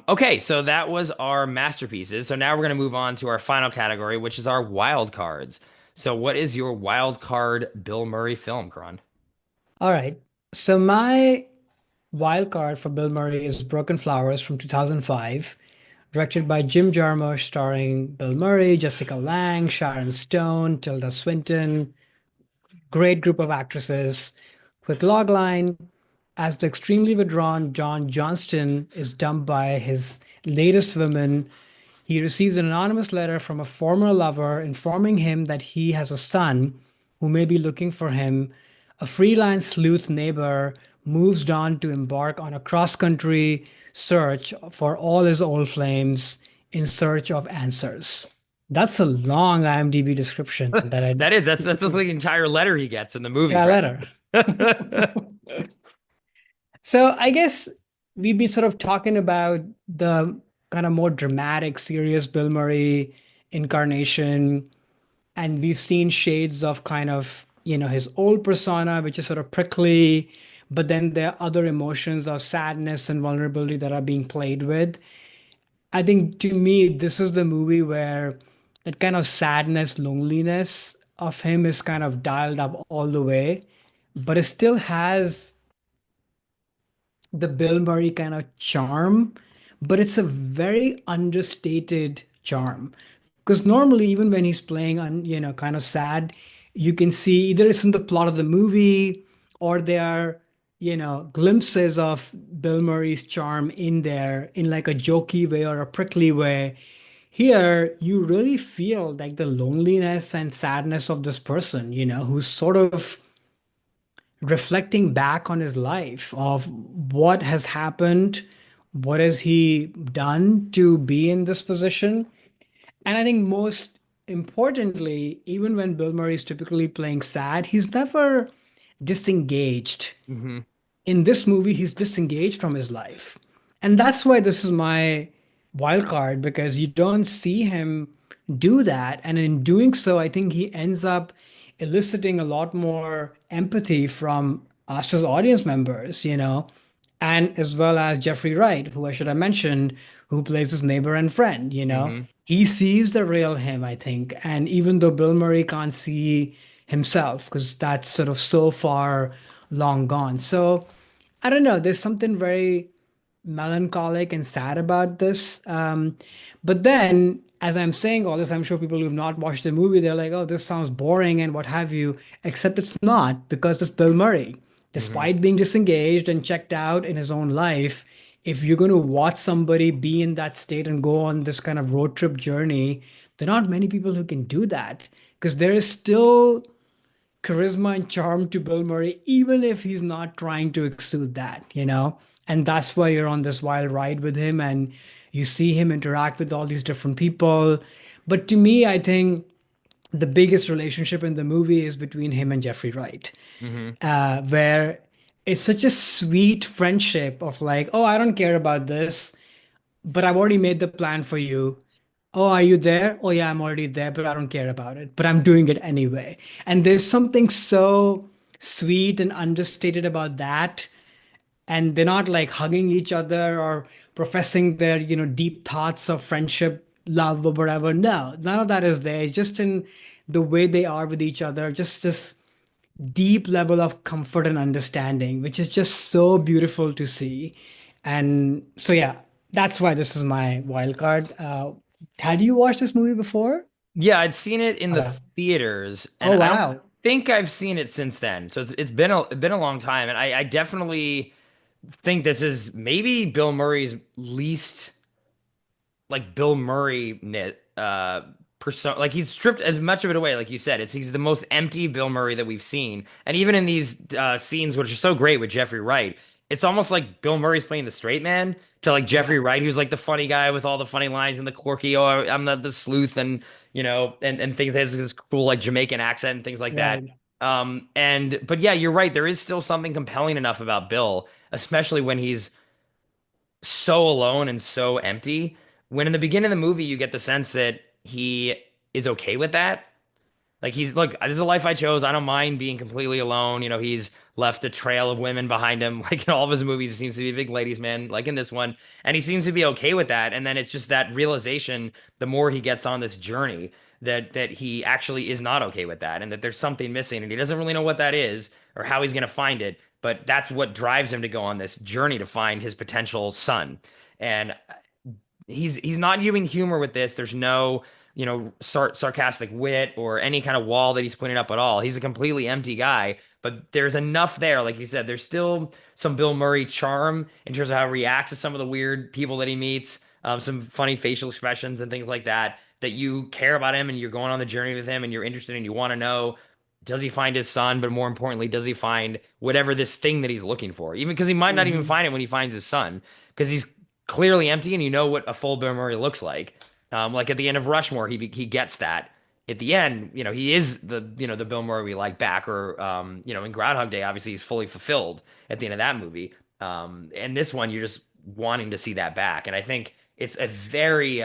Okay, so that was our masterpieces. So now we're going to move on to our final category, which is our wild cards. So, what is your wild card Bill Murray film, Kron? All right. So my wild card for Bill Murray is Broken Flowers from 2005, directed by Jim Jarmusch, starring Bill Murray, Jessica Lange, Sharon Stone, Tilda Swinton. Great group of actresses. Quick logline: as the extremely withdrawn John Johnston is dumped by his latest women, he receives an anonymous letter from a former lover informing him that he has a son who may be looking for him. A freelance sleuth neighbor moves on to embark on a cross-country search for all his old flames in search of answers. That's a long IMDb description that I That's the entire letter he gets in the movie, yeah, letter. practically. So I guess we've been sort of talking about the kind of more dramatic, serious Bill Murray incarnation, and we've seen shades of kind of, his old persona, which is sort of prickly, but then there are other emotions of sadness and vulnerability that are being played with. I think to me, this is the movie where that kind of sadness, loneliness of him is kind of dialed up all the way, but it still has the Bill Murray kind of charm, but it's a very understated charm. Because normally, even when he's playing on, kind of sad, you can see either it's in the plot of the movie or there are, glimpses of Bill Murray's charm in there in like a jokey way or a prickly way. Here, you really feel like the loneliness and sadness of this person, who's sort of reflecting back on his life of what has happened, what has he done to be in this position. And I think most importantly, even when Bill Murray is typically playing sad, he's never disengaged. Hmm. In this movie, he's disengaged from his life. And that's why this is my wild card because you don't see him do that. And in doing so, I think he ends up eliciting a lot more empathy from us as audience members, and as well as Jeffrey Wright, who I should have mentioned, who plays his neighbor and friend. Hmm. He sees the real him, I think. And even though Bill Murray can't see himself, because that's sort of so far long gone. So I don't know. There's something very melancholic and sad about this. But then, as I'm saying all this, I'm sure people who've not watched the movie, they're like, oh, this sounds boring and what have you. Except it's not because it's Bill Murray. Hmm. Despite being disengaged and checked out in his own life, if you're going to watch somebody be in that state and go on this kind of road trip journey, there are not many people who can do that because there is still charisma and charm to Bill Murray, even if he's not trying to exude that. And that's why you're on this wild ride with him and you see him interact with all these different people. But to me, I think the biggest relationship in the movie is between him and Jeffrey Wright, Hmm. where it's such a sweet friendship of like, oh, I don't care about this, but I've already made the plan for you. Oh, are you there? Oh, yeah, I'm already there, but I don't care about it. But I'm doing it anyway. And there's something so sweet and understated about that. And they're not like hugging each other or professing their, deep thoughts of friendship, love, or whatever. No, none of that is there. It's just in the way they are with each other, just this deep level of comfort and understanding, which is just so beautiful to see. And so, yeah, that's why this is my wild card. Had you watched this movie before? Yeah, I'd seen it in the Okay. theaters, and Oh, I don't wow. think I've seen it since then. So it's been a long time, and I definitely think this is maybe Bill Murray's least like Bill Murray knit persona. Like he's stripped as much of it away, like you said. He's the most empty Bill Murray that we've seen, and even in these scenes, which are so great with Jeffrey Wright, it's almost like Bill Murray's playing the straight man to like Yeah, Jeffrey Wright, who's like the funny guy with all the funny lines and the quirky. Oh, I'm the sleuth, and and things has this cool like Jamaican accent and things like that. right. And but yeah, you're right. There is still something compelling enough about Bill, especially when he's so alone and so empty. When in the beginning of the movie, you get the sense that he is okay with that. Like he's, look, this is a life I chose. I don't mind being completely alone. He's left a trail of women behind him. Like in all of his movies, he seems to be a big ladies' man, like in this one. And he seems to be okay with that. And then it's just that realization, the more he gets on this journey, that he actually is not okay with that and that there's something missing and he doesn't really know what that is or how he's going to find it. But that's what drives him to go on this journey to find his potential son. And he's not using humor with this. There's no, sarcastic wit or any kind of wall that he's putting up at all. He's a completely empty guy, but there's enough there. Like you said, there's still some Bill Murray charm in terms of how he reacts to some of the weird people that he meets. some funny facial expressions and things like that, that you care about him and you're going on the journey with him and you're interested and you want to know, does he find his son? But more importantly, does he find whatever this thing that he's looking for? Even because he might not even Hmm. find it when he finds his son, because he's clearly empty and you know what a full Bill Murray looks like. Like at the end of Rushmore, he gets that. At the end, he is the Bill Murray we like back, or in Groundhog Day, obviously he's fully fulfilled at the end of that movie. And this one, you're just wanting to see that back. And I think it's a very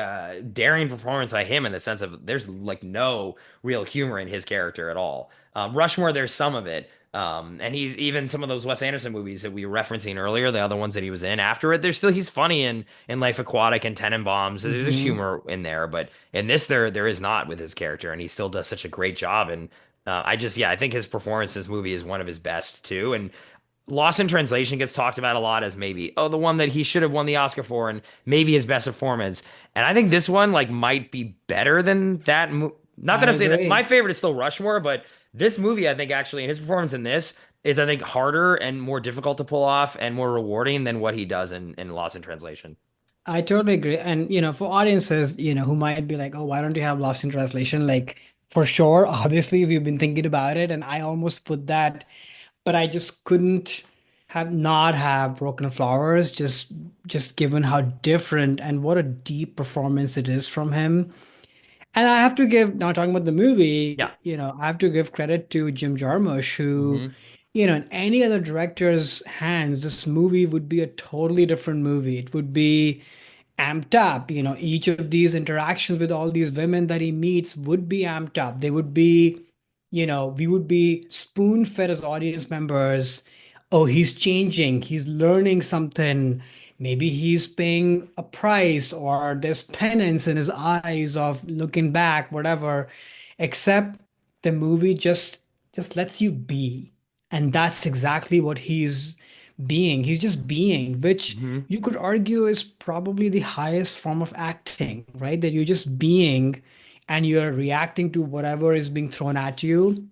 daring performance by him in the sense of there's like no real humor in his character at all. Rushmore, there's some of it. And he's even some of those Wes Anderson movies that we were referencing earlier, the other ones that he was in after it, he's funny in Life Aquatic and Tenenbaums. There's Hmm. humor in there, but in this there is not with his character, and he still does such a great job. And I think his performance in this movie is one of his best too. And Lost in Translation gets talked about a lot as maybe, oh, the one that he should have won the Oscar for and maybe his best performance. And I think this one like might be better than that. Not that I I'm saying that my agree. favorite is still Rushmore, but this movie, I think actually, and his performance in this is, I think, harder and more difficult to pull off and more rewarding than what he does in Lost in Translation. I totally agree. And, for audiences, who might be like, oh, why don't you have Lost in Translation? Like, for sure, obviously, we've been thinking about it, and I almost put that, but I just couldn't have not have Broken Flowers, just given how different and what a deep performance it is from him. And I have to give, now talking about the Yeah. movie, I have to give credit to Jim Jarmusch, who, Hmm. in any other director's hands, this movie would be a totally different movie. It would be amped up. Each of these interactions with all these women that he meets would be amped up. They would be, we would be spoon-fed as audience members. Oh, he's changing, he's learning something. Maybe he's paying a price, or there's penance in his eyes of looking back, whatever. Except the movie just lets you be. And that's exactly what he's being. He's just being, which Hmm. you could argue is probably the highest form of acting, right? That you're just being and you're reacting to whatever is being thrown at you.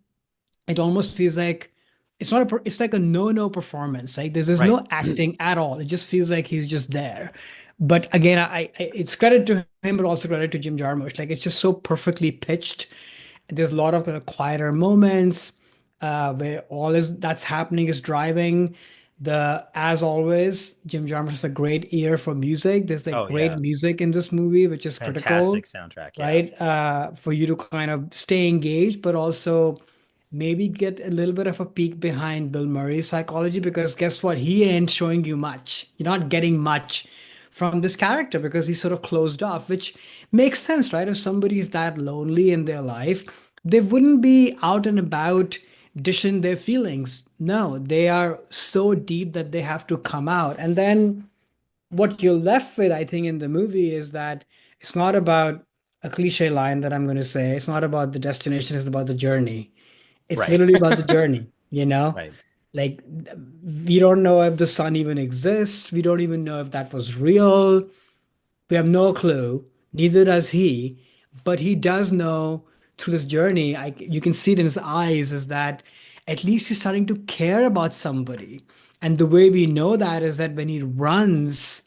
It almost feels like it's like a no performance. Like there's Right. no acting at all. It just feels like he's just there. But again, it's credit to him, but also credit to Jim Jarmusch. Like it's just so perfectly pitched. There's a lot of kind of quieter moments where all is that's happening is driving. As always, Jim Jarmusch has a great ear for music. There's like Oh great yeah. music in this movie, which is Fantastic critical, soundtrack. Yeah. right? For you to kind of stay engaged, but also maybe get a little bit of a peek behind Bill Murray's psychology, because guess what? He ain't showing you much. You're not getting much from this character because he's sort of closed off, which makes sense, right? If somebody's that lonely in their life, they wouldn't be out and about dishing their feelings. No, they are so deep that they have to come out. And then what you're left with, I think, in the movie is that it's not about a cliche line that I'm going to say. It's not about the destination, it's about the journey. It's Right. literally about the journey. Right. Like we don't know if the sun even exists. We don't even know if that was real. We have no clue. Neither does he. But he does know through this journey. You can see it in his eyes, is that at least he's starting to care about somebody. And the way we know that is that when he runs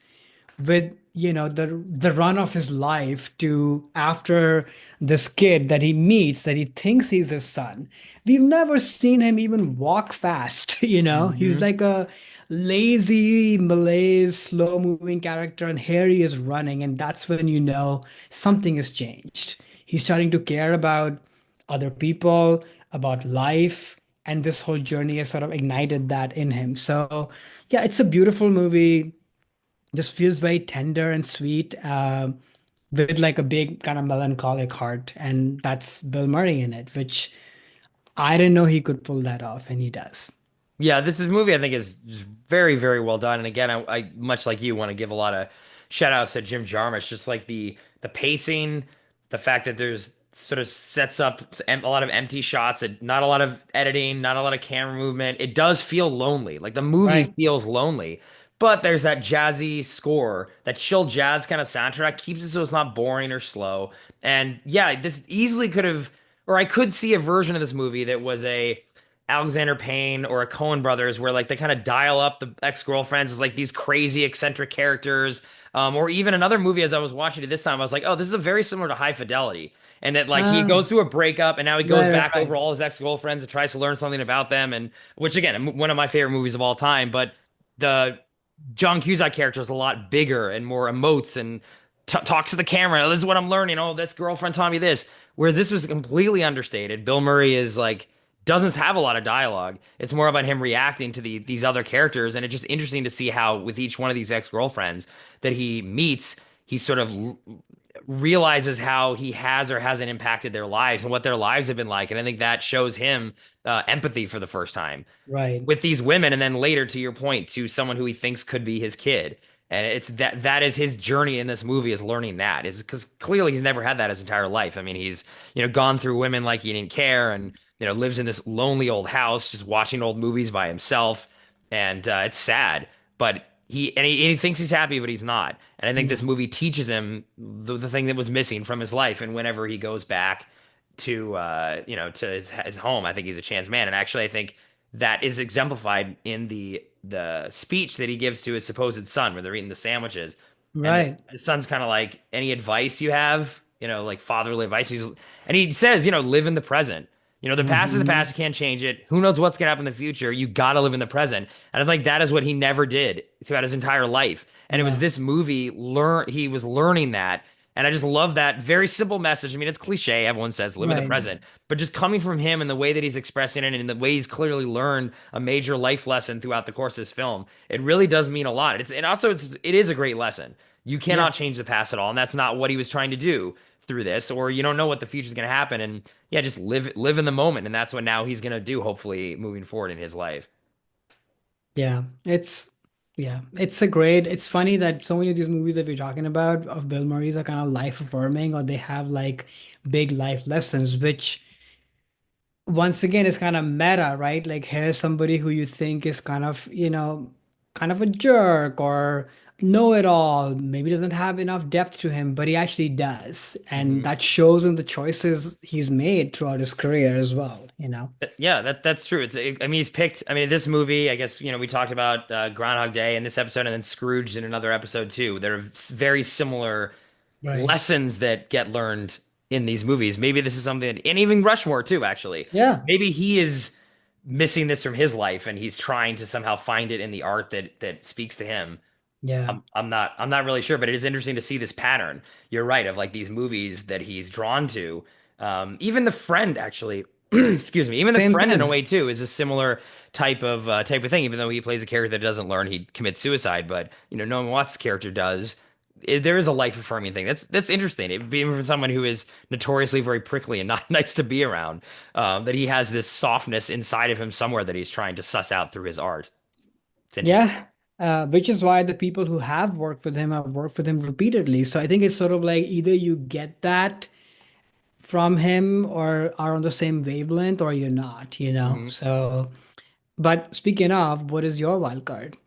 with the run of his life to after this kid that he meets, that he thinks he's his son. We've never seen him even walk fast. He's Hmm. like a lazy malaise slow moving character, and here he is running, and that's when something has changed. He's starting to care about other people, about life, and this whole journey has sort of ignited that in him. So yeah, it's a beautiful movie, just feels very tender and sweet, with like a big kind of melancholic heart. And that's Bill Murray in it, which I didn't know he could pull that off, and he does. Yeah, this is movie I think is just very, very well done. And again, I much like you want to give a lot of shout outs to Jim Jarmusch, just like the pacing, the fact that there's sort of sets up a lot of empty shots, and not a lot of editing, not a lot of camera movement. It does feel lonely. Like the movie Right. feels lonely. But there's that jazzy score, that chill jazz kind of soundtrack keeps it so it's not boring or slow. And yeah, this easily could have, or I could see a version of this movie that was a Alexander Payne or a Coen Brothers, where like they kind of dial up the ex-girlfriends as like these crazy eccentric characters. Or even another movie as I was watching it this time, I was like, oh, this is a very similar to High Fidelity. And that like he Ah, goes through a breakup and now he goes right, right, back right. over all his ex-girlfriends and tries to learn something about them. And which again, one of my favorite movies of all time. But the John Cusack character is a lot bigger and more emotes and t talks to the camera. "Oh, this is what I'm learning. Oh, this girlfriend taught me this." Where this was completely understated. Bill Murray is like doesn't have a lot of dialogue. It's more about him reacting to these other characters, and it's just interesting to see how with each one of these ex-girlfriends that he meets, he sort of realizes how he has or hasn't impacted their lives and what their lives have been like. And I think that shows him empathy for the first time Right. with these women, and then later, to your point, to someone who he thinks could be his kid. And it's that is his journey in this movie is learning that is because clearly he's never had that his entire life. I mean, he's gone through women like he didn't care, and lives in this lonely old house just watching old movies by himself, and it's sad. But he thinks he's happy, but he's not. And I think this No. movie teaches him the thing that was missing from his life, and whenever he goes back to to his home, I think he's a chance man. And actually, I think that is exemplified in the speech that he gives to his supposed son where they're eating the sandwiches. And Right. the son's kind of like, any advice you have, like fatherly advice. And he says, live in the present. The past is the Hmm. past. You can't change it. Who knows what's going to happen in the future? You got to live in the present. And I think that is what he never did throughout his entire life. And it was Yeah. this movie, he was learning that. And I just love that very simple message. I mean, it's cliche. Everyone says live in the Right. present, but just coming from him and the way that he's expressing it and the way he's clearly learned a major life lesson throughout the course of this film, it really does mean a lot. It is a great lesson. You Yeah. cannot change the past at all, and that's not what he was trying to do through this. Or you don't know what the future is going to happen, and yeah, just live in the moment, and that's what now he's going to do. Hopefully, moving forward in his life. Yeah. It's funny that so many of these movies that we're talking about of Bill Murray's are kind of life affirming or they have like big life lessons, which once again is kind of meta, right? Like here's somebody who you think is kind of, kind of a jerk or know-it-all, maybe doesn't have enough depth to him, but he actually does. And Mhm. that shows in the choices he's made throughout his career as well. Yeah, that's true. I mean, he's picked. I mean, this movie. I guess we talked about Groundhog Day in this episode, and then Scrooge in another episode too. There are very similar Right. lessons that get learned in these movies. Maybe this is something, and even Rushmore too. Actually, Yeah. maybe he is missing this from his life, and he's trying to somehow find it in the art that speaks to him. Yeah. I'm not really sure, but it is interesting to see this pattern. You're right, of like these movies that he's drawn to. Even The Friend, actually, excuse me, even The Same Friend in a thing. way too is a similar type of thing. Even though he plays a character that doesn't learn, he commits suicide. But Nolan Watts' character does. There is a life affirming thing. That's interesting. It being from someone who is notoriously very prickly and not nice to be around. That he has this softness inside of him somewhere that he's trying to suss out through his art. It's interesting. Yeah. Which is why the people who have worked with him have worked with him repeatedly. So I think it's sort of like either you get that from him or are on the same wavelength or you're not. Mhm. So, but speaking of, what is your wild card?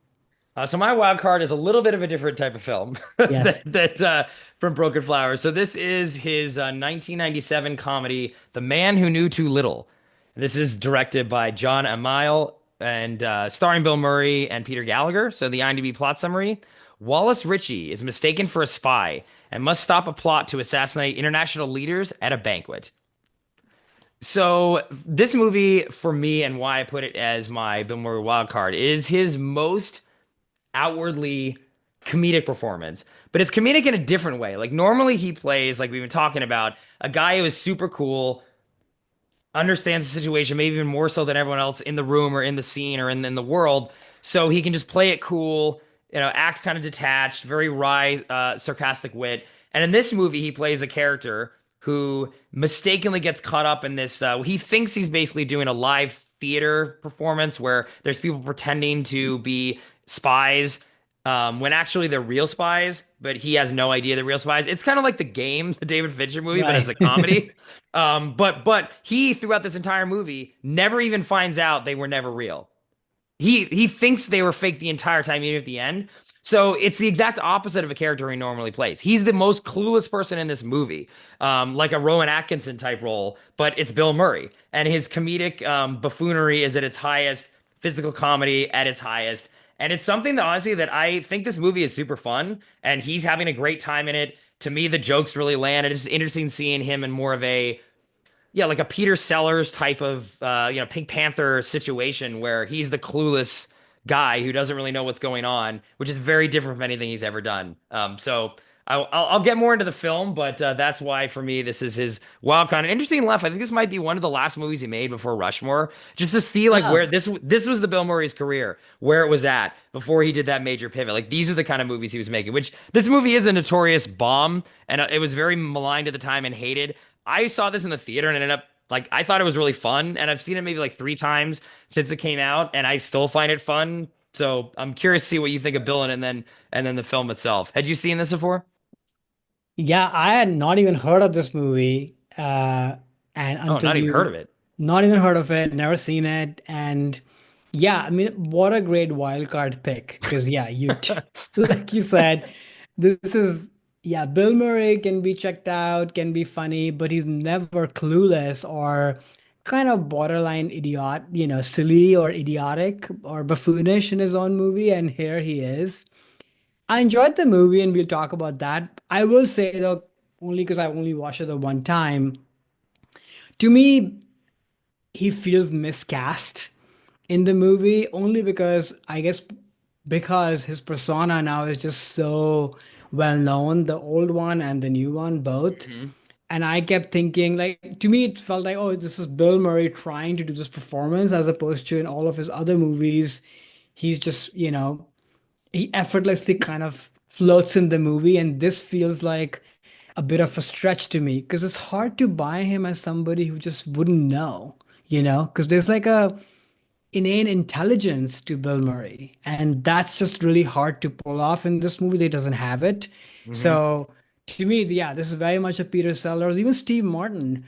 So my wild card is a little bit of a different type of film Yes. that from Broken Flowers. So this is his 1997 comedy, The Man Who Knew Too Little. This is directed by John Amile and starring Bill Murray and Peter Gallagher. So the IMDb plot summary: Wallace Ritchie is mistaken for a spy and must stop a plot to assassinate international leaders at a banquet. So this movie, for me, and why I put it as my Bill Murray wild card, is his most outwardly comedic performance, but it's comedic in a different way. Like normally he plays, like we've been talking about, a guy who is super cool, understands the situation, maybe even more so than everyone else in the room or in the scene or in the world. So he can just play it cool, act kind of detached, very wry, sarcastic wit. And in this movie, he plays a character who mistakenly gets caught up in this. He thinks he's basically doing a live theater performance where there's people pretending to be spies when actually they're real spies, but he has no idea they're real spies. It's kind of like The Game, the David Fincher movie, but as Right. a comedy. But he throughout this entire movie never even finds out they were never real. he thinks they were fake the entire time, even at the end. So it's the exact opposite of a character he normally plays. He's the most clueless person in this movie, like a Rowan Atkinson type role, but it's Bill Murray, and his comedic buffoonery is at its highest, physical comedy at its highest, and it's something that honestly that I think this movie is super fun, and he's having a great time in it. To me, the jokes really land, and it's just interesting seeing him in more of a yeah, like a Peter Sellers type of Pink Panther situation where he's the clueless guy who doesn't really know what's going on, which is very different from anything he's ever done. So I'll get more into the film, but that's why for me this is his wild card. An interesting enough, I think this might be one of the last movies he made before Rushmore, just to see like where Oh, this was the Bill Murray's career, where it was at before he did that major pivot. Like these are the kind of movies he was making, which this movie is a notorious bomb, and it was very maligned at the time and hated. I saw this in the theater and ended up like I thought it was really fun, and I've seen it maybe like three times since it came out, and I still find it fun. So I'm curious to see what you think of Bill and then the film itself. Had you seen this before? yeah, I had not even heard of this movie, and Oh, until not even heard of you, it. not even heard of it, never seen it, and yeah, I mean, what a great wild card pick. Because yeah, like you said, this is yeah, Bill Murray can be checked out, can be funny, but he's never clueless or kind of borderline idiot, silly or idiotic or buffoonish in his own movie, and here he is. I enjoyed the movie, and we'll talk about that. I will say though, only because I only watched it the one time, to me, he feels miscast in the movie only because I guess because his persona now is just so well known, the old one and the new one both. Hmm. And I kept thinking, like, to me, it felt like, oh, this is Bill Murray trying to do this performance as opposed to in all of his other movies, he's just, he effortlessly kind of floats in the movie. And this feels like a bit of a stretch to me because it's hard to buy him as somebody who just wouldn't know, because there's like a inane intelligence to Bill Murray. And that's just really hard to pull off in this movie. That doesn't have it. Hmm. So to me, yeah, this is very much a Peter Sellers, even Steve Martin.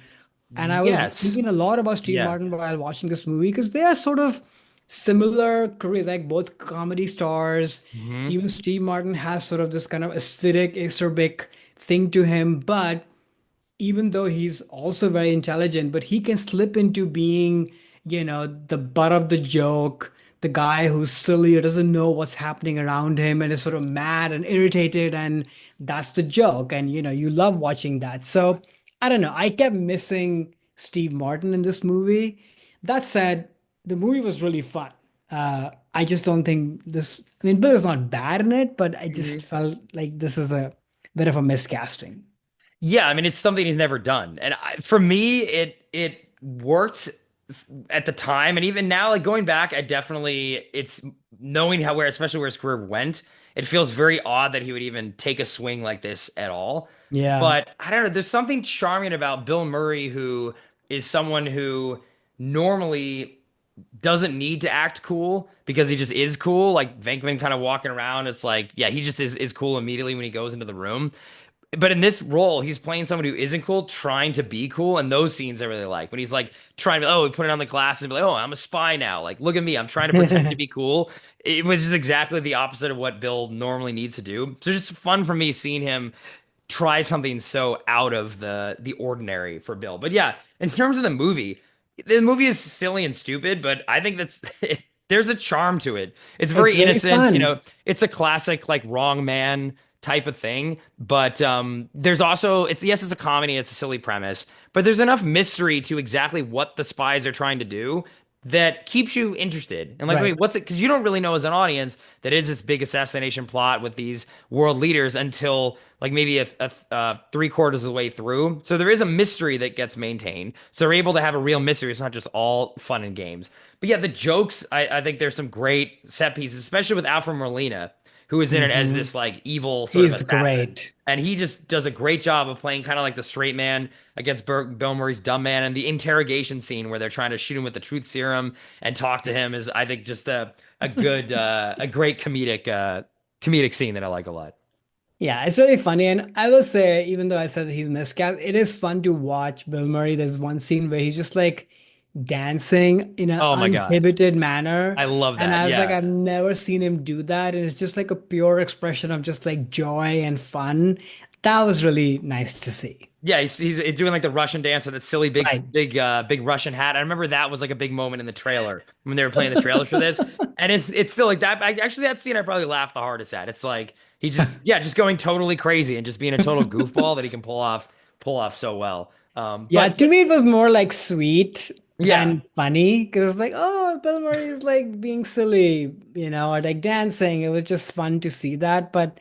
And I was Yes. thinking a lot about Steve Yeah. Martin while watching this movie because they are sort of similar careers, like both comedy stars. Hmm. Even Steve Martin has sort of this kind of aesthetic, acerbic thing to him, but even though he's also very intelligent, but he can slip into being, the butt of the joke, the guy who's silly or doesn't know what's happening around him and is sort of mad and irritated, and that's the joke. And you love watching that. So I don't know. I kept missing Steve Martin in this movie. That said, the movie was really fun. I just don't think this. I mean, Bill is not bad in it, but I just felt like this is a bit of a miscasting. Yeah, I mean it's something he's never done, and for me, it worked at the time, and even now, like going back, I definitely it's knowing how where especially where his career went, it feels very odd that he would even take a swing like this at all. Yeah. But I don't know, there's something charming about Bill Murray, who is someone who normally doesn't need to act cool because he just is cool. Like Venkman kind of walking around, it's like, yeah, he just is cool immediately when he goes into the room. But in this role, he's playing someone who isn't cool, trying to be cool, and those scenes I really like. When he's like trying to, oh, put it on the glasses and be like, oh, I'm a spy now. Like, look at me, I'm trying to pretend to be cool. It was just exactly the opposite of what Bill normally needs to do. So just fun for me seeing him try something so out of the ordinary for Bill. But yeah, in terms of the movie is silly and stupid, but I think that's there's a charm to it. It's It's very very innocent, fun. it's a classic like wrong man type of thing, but there's also it's yes, it's a comedy, it's a silly premise, but there's enough mystery to exactly what the spies are trying to do that keeps you interested. And like, wait, Right. what's it? Because you don't really know as an audience that is this big assassination plot with these world leaders until like maybe three-quarters of the way through. So there is a mystery that gets maintained. So they're able to have a real mystery. It's not just all fun and games. But yeah, the jokes, I think there's some great set pieces, especially with Alfred Molina, who is in it as Hmm. this like evil sort of He's assassin. great. And he just does a great job of playing kind of like the straight man against Bill Murray's dumb man. And the interrogation scene where they're trying to shoot him with the truth serum and talk to him is, I think, just a good, a great comedic scene that I like a lot. Yeah, it's really funny. And I will say, even though I said that he's miscast, it is fun to watch Bill Murray. There's one scene where he's just like dancing in an Oh my God. uninhibited manner. I love And that. I was like, Yeah. I've never seen him do that. And it's just like a pure expression of just like joy and fun. That was really nice to see. Yeah, he's doing like the Russian dance with that silly Right. big Russian hat. I remember that was like a big moment in the trailer when they were playing the trailers for this. And it's still like that. Actually, that scene I probably laughed the hardest at. It's like he just yeah, just going totally crazy and just being a total goofball that he can pull off so well. Yeah, But to me, it was more like sweet yeah, than funny because it's like, oh, Bill Murray is like being silly, or like dancing. It was just fun to see that. But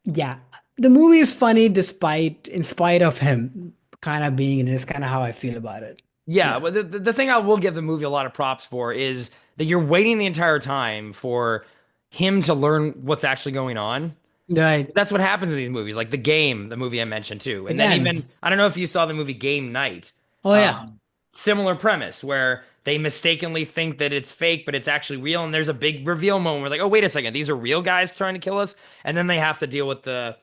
yeah, the movie is funny in spite of him kind of being in it. It's kind of how I feel about it. yeah. Yeah. But the thing I will give the movie a lot of props for is that you're waiting the entire time for him to learn what's actually going on. Right. That's what happens in these movies, like The Game, the movie I mentioned too. And It then even ends. I don't know if you saw the movie Game Night. Oh, yeah. Similar premise where they mistakenly think that it's fake, but it's actually real. And there's a big reveal moment where like, oh, wait a second, these are real guys trying to kill us. And then they have to deal with the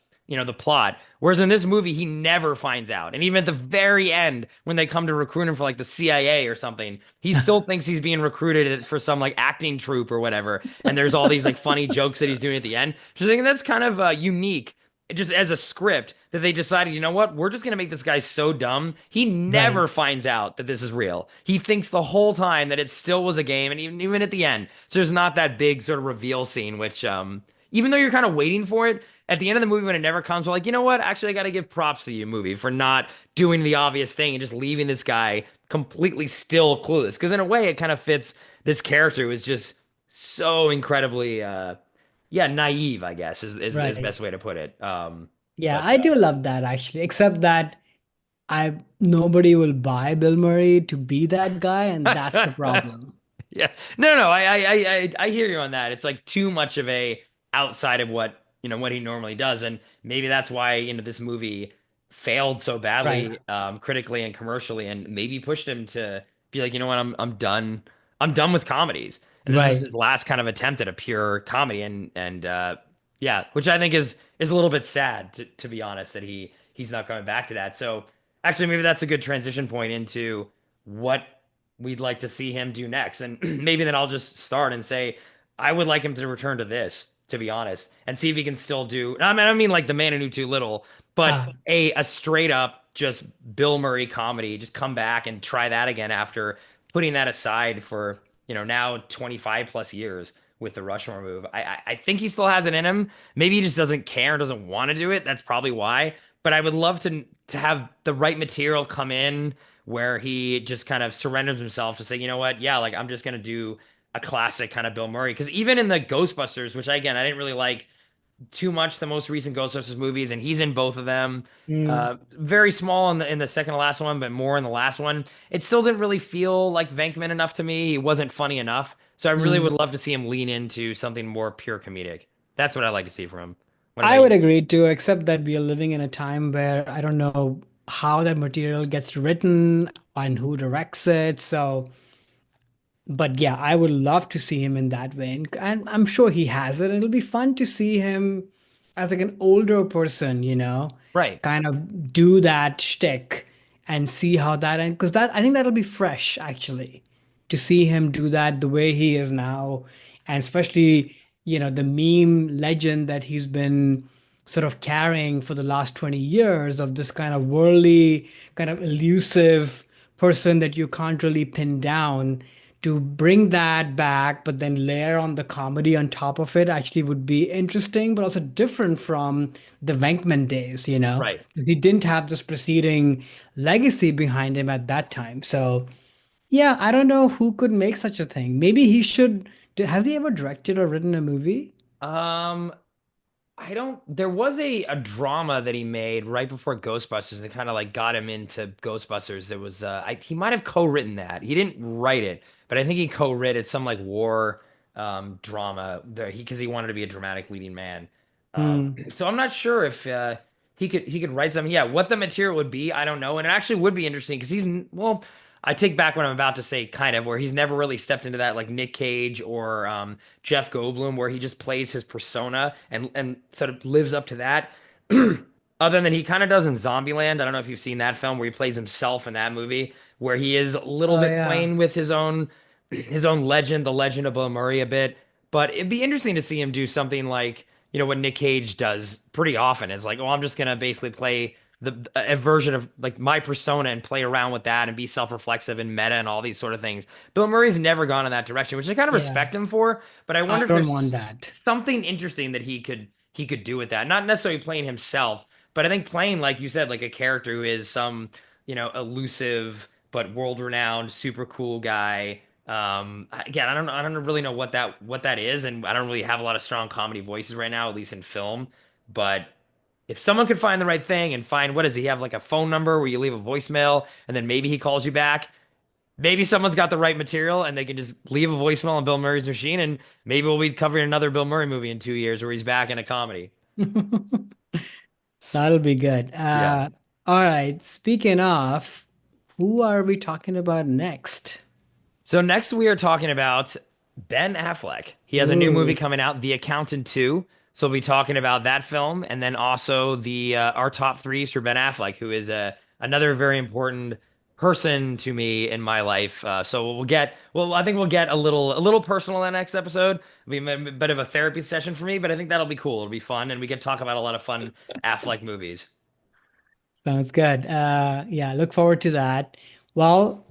plot. Whereas in this movie, he never finds out. And even at the very end, when they come to recruit him for like the CIA or something, he still thinks he's being recruited for some like acting troupe or whatever. And there's all these like funny jokes that he's doing at the end. So I think that's kind of unique just as a script that they decided, you know what, we're just gonna make this guy so dumb. He Right. never finds out that this is real. He thinks the whole time that it still was a game, and even at the end. So there's not that big sort of reveal scene, which even though you're kind of waiting for it, at the end of the movie when it never comes, we're like, you know what? Actually, I gotta give props to you, movie, for not doing the obvious thing and just leaving this guy completely still clueless. Because in a way, it kind of fits this character who is just so incredibly yeah, naive, I guess is the Right. best way to put it. Yeah, But I do love that actually, except that I nobody will buy Bill Murray to be that guy, and that's the problem. yeah, no, I hear you on that. It's like too much of a outside of what he normally does, and maybe that's why this movie failed so Right. badly, critically and commercially, and maybe pushed him to be like, you know what, I'm done. I'm done with comedies, and this is Right. his last kind of attempt at a pure comedy, and yeah, which I think is a little bit sad to be honest that he's not coming back to that. So actually, maybe that's a good transition point into what we'd like to see him do next. And maybe then I'll just start and say, I would like him to return to this, to be honest, and see if he can still do. I mean like The Man Who Knew Too Little, but Ah, a straight up just Bill Murray comedy. Just come back and try that again after putting that aside for now 25 plus years with the Rushmore move. I think he still has it in him. Maybe he just doesn't care, doesn't want to do it. That's probably why. But I would love to have the right material come in where he just kind of surrenders himself to say, you know what, yeah, like I'm just gonna do a classic kind of Bill Murray. Because even in the Ghostbusters, which again I didn't really like too much, the most recent Ghostbusters movies, and he's in both of them. mm, Very small in the second to last one, but more in the last one. It still didn't really feel like Venkman enough to me. He wasn't funny enough. So I really would mm. love to see him lean into something more pure comedic. That's what I'd like to see from him. What about I would you? agree too, except that we are living in a time where I don't know how that material gets written and who directs it. So but yeah, I would love to see him in that vein. And I'm sure he has it. And it'll be fun to see him as like an older person, Right. kind of do that shtick and see how that and because that I think that'll be fresh actually to see him do that the way he is now. And especially, the meme legend that he's been sort of carrying for the last 20 years of this kind of worldly, kind of elusive person that you can't really pin down to bring that back, but then layer on the comedy on top of it actually would be interesting, but also different from the Venkman days, Right. 'Cause he didn't have this preceding legacy behind him at that time. So, yeah, I don't know who could make such a thing. Maybe he should. Has he ever directed or written a movie? Um, I don't. There was a drama that he made right before Ghostbusters that kind of like got him into Ghostbusters. There was he might have co-written that. He didn't write it, but I think he co-wrote it some like war drama there because he wanted to be a dramatic leading man. Hmm. So I'm not sure if he could write something. Yeah, what the material would be, I don't know. And it actually would be interesting because well, I take back what I'm about to say, kind of, where he's never really stepped into that like Nick Cage or Jeff Goldblum, where he just plays his persona and sort of lives up to that. Other than he kind of does in Zombieland. I don't know if you've seen that film where he plays himself in that movie, where he is a little Oh bit yeah. playing with his own legend, the legend of Bill Murray a bit. But it'd be interesting to see him do something like, what Nick Cage does pretty often is like, oh, I'm just gonna basically play a version of like my persona and play around with that and be self-reflexive and meta and all these sort of things. Bill Murray's never gone in that direction, which I kind of Yeah. respect him for, but I I wonder if don't want there's that. something interesting that he could do with that. Not necessarily playing himself, but I think playing, like you said, like a character who is some, elusive but world-renowned, super cool guy. Again, I don't really know what that is, and I don't really have a lot of strong comedy voices right now, at least in film. But if someone could find the right thing and find, what does he have, like a phone number where you leave a voicemail and then maybe he calls you back? Maybe someone's got the right material and they can just leave a voicemail on Bill Murray's machine, and maybe we'll be covering another Bill Murray movie in 2 years where he's back in a comedy. That'll be good. Yeah. All right. Speaking of, who are we talking about next? So next we are talking about Ben Affleck. He has a new movie Ooh. coming out, The Accountant 2. So we'll be talking about that film and then also the our top threes for Ben Affleck, who is another very important person to me in my life. So I think we'll get a little personal in the next episode. It'll be a bit of a therapy session for me, but I think that'll be cool. It'll be fun, and we can talk about a lot of fun Affleck movies. Sounds good. Yeah, look forward to that. Well,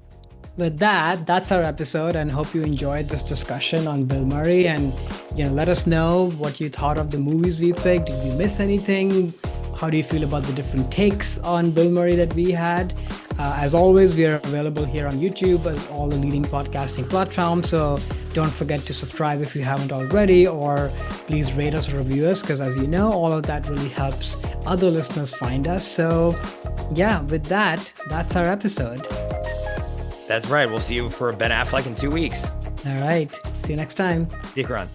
with that, that's our episode, and hope you enjoyed this discussion on Bill Murray. And let us know what you thought of the movies we picked. Did we miss anything? How do you feel about the different takes on Bill Murray that we had? As always, we are available here on YouTube and all the leading podcasting platforms. So don't forget to subscribe if you haven't already, or please rate us or review us, because as you know, all of that really helps other listeners find us. So yeah, with that, that's our episode. That's right. We'll see you for Ben Affleck in 2 weeks. All right. See you next time. Stick around.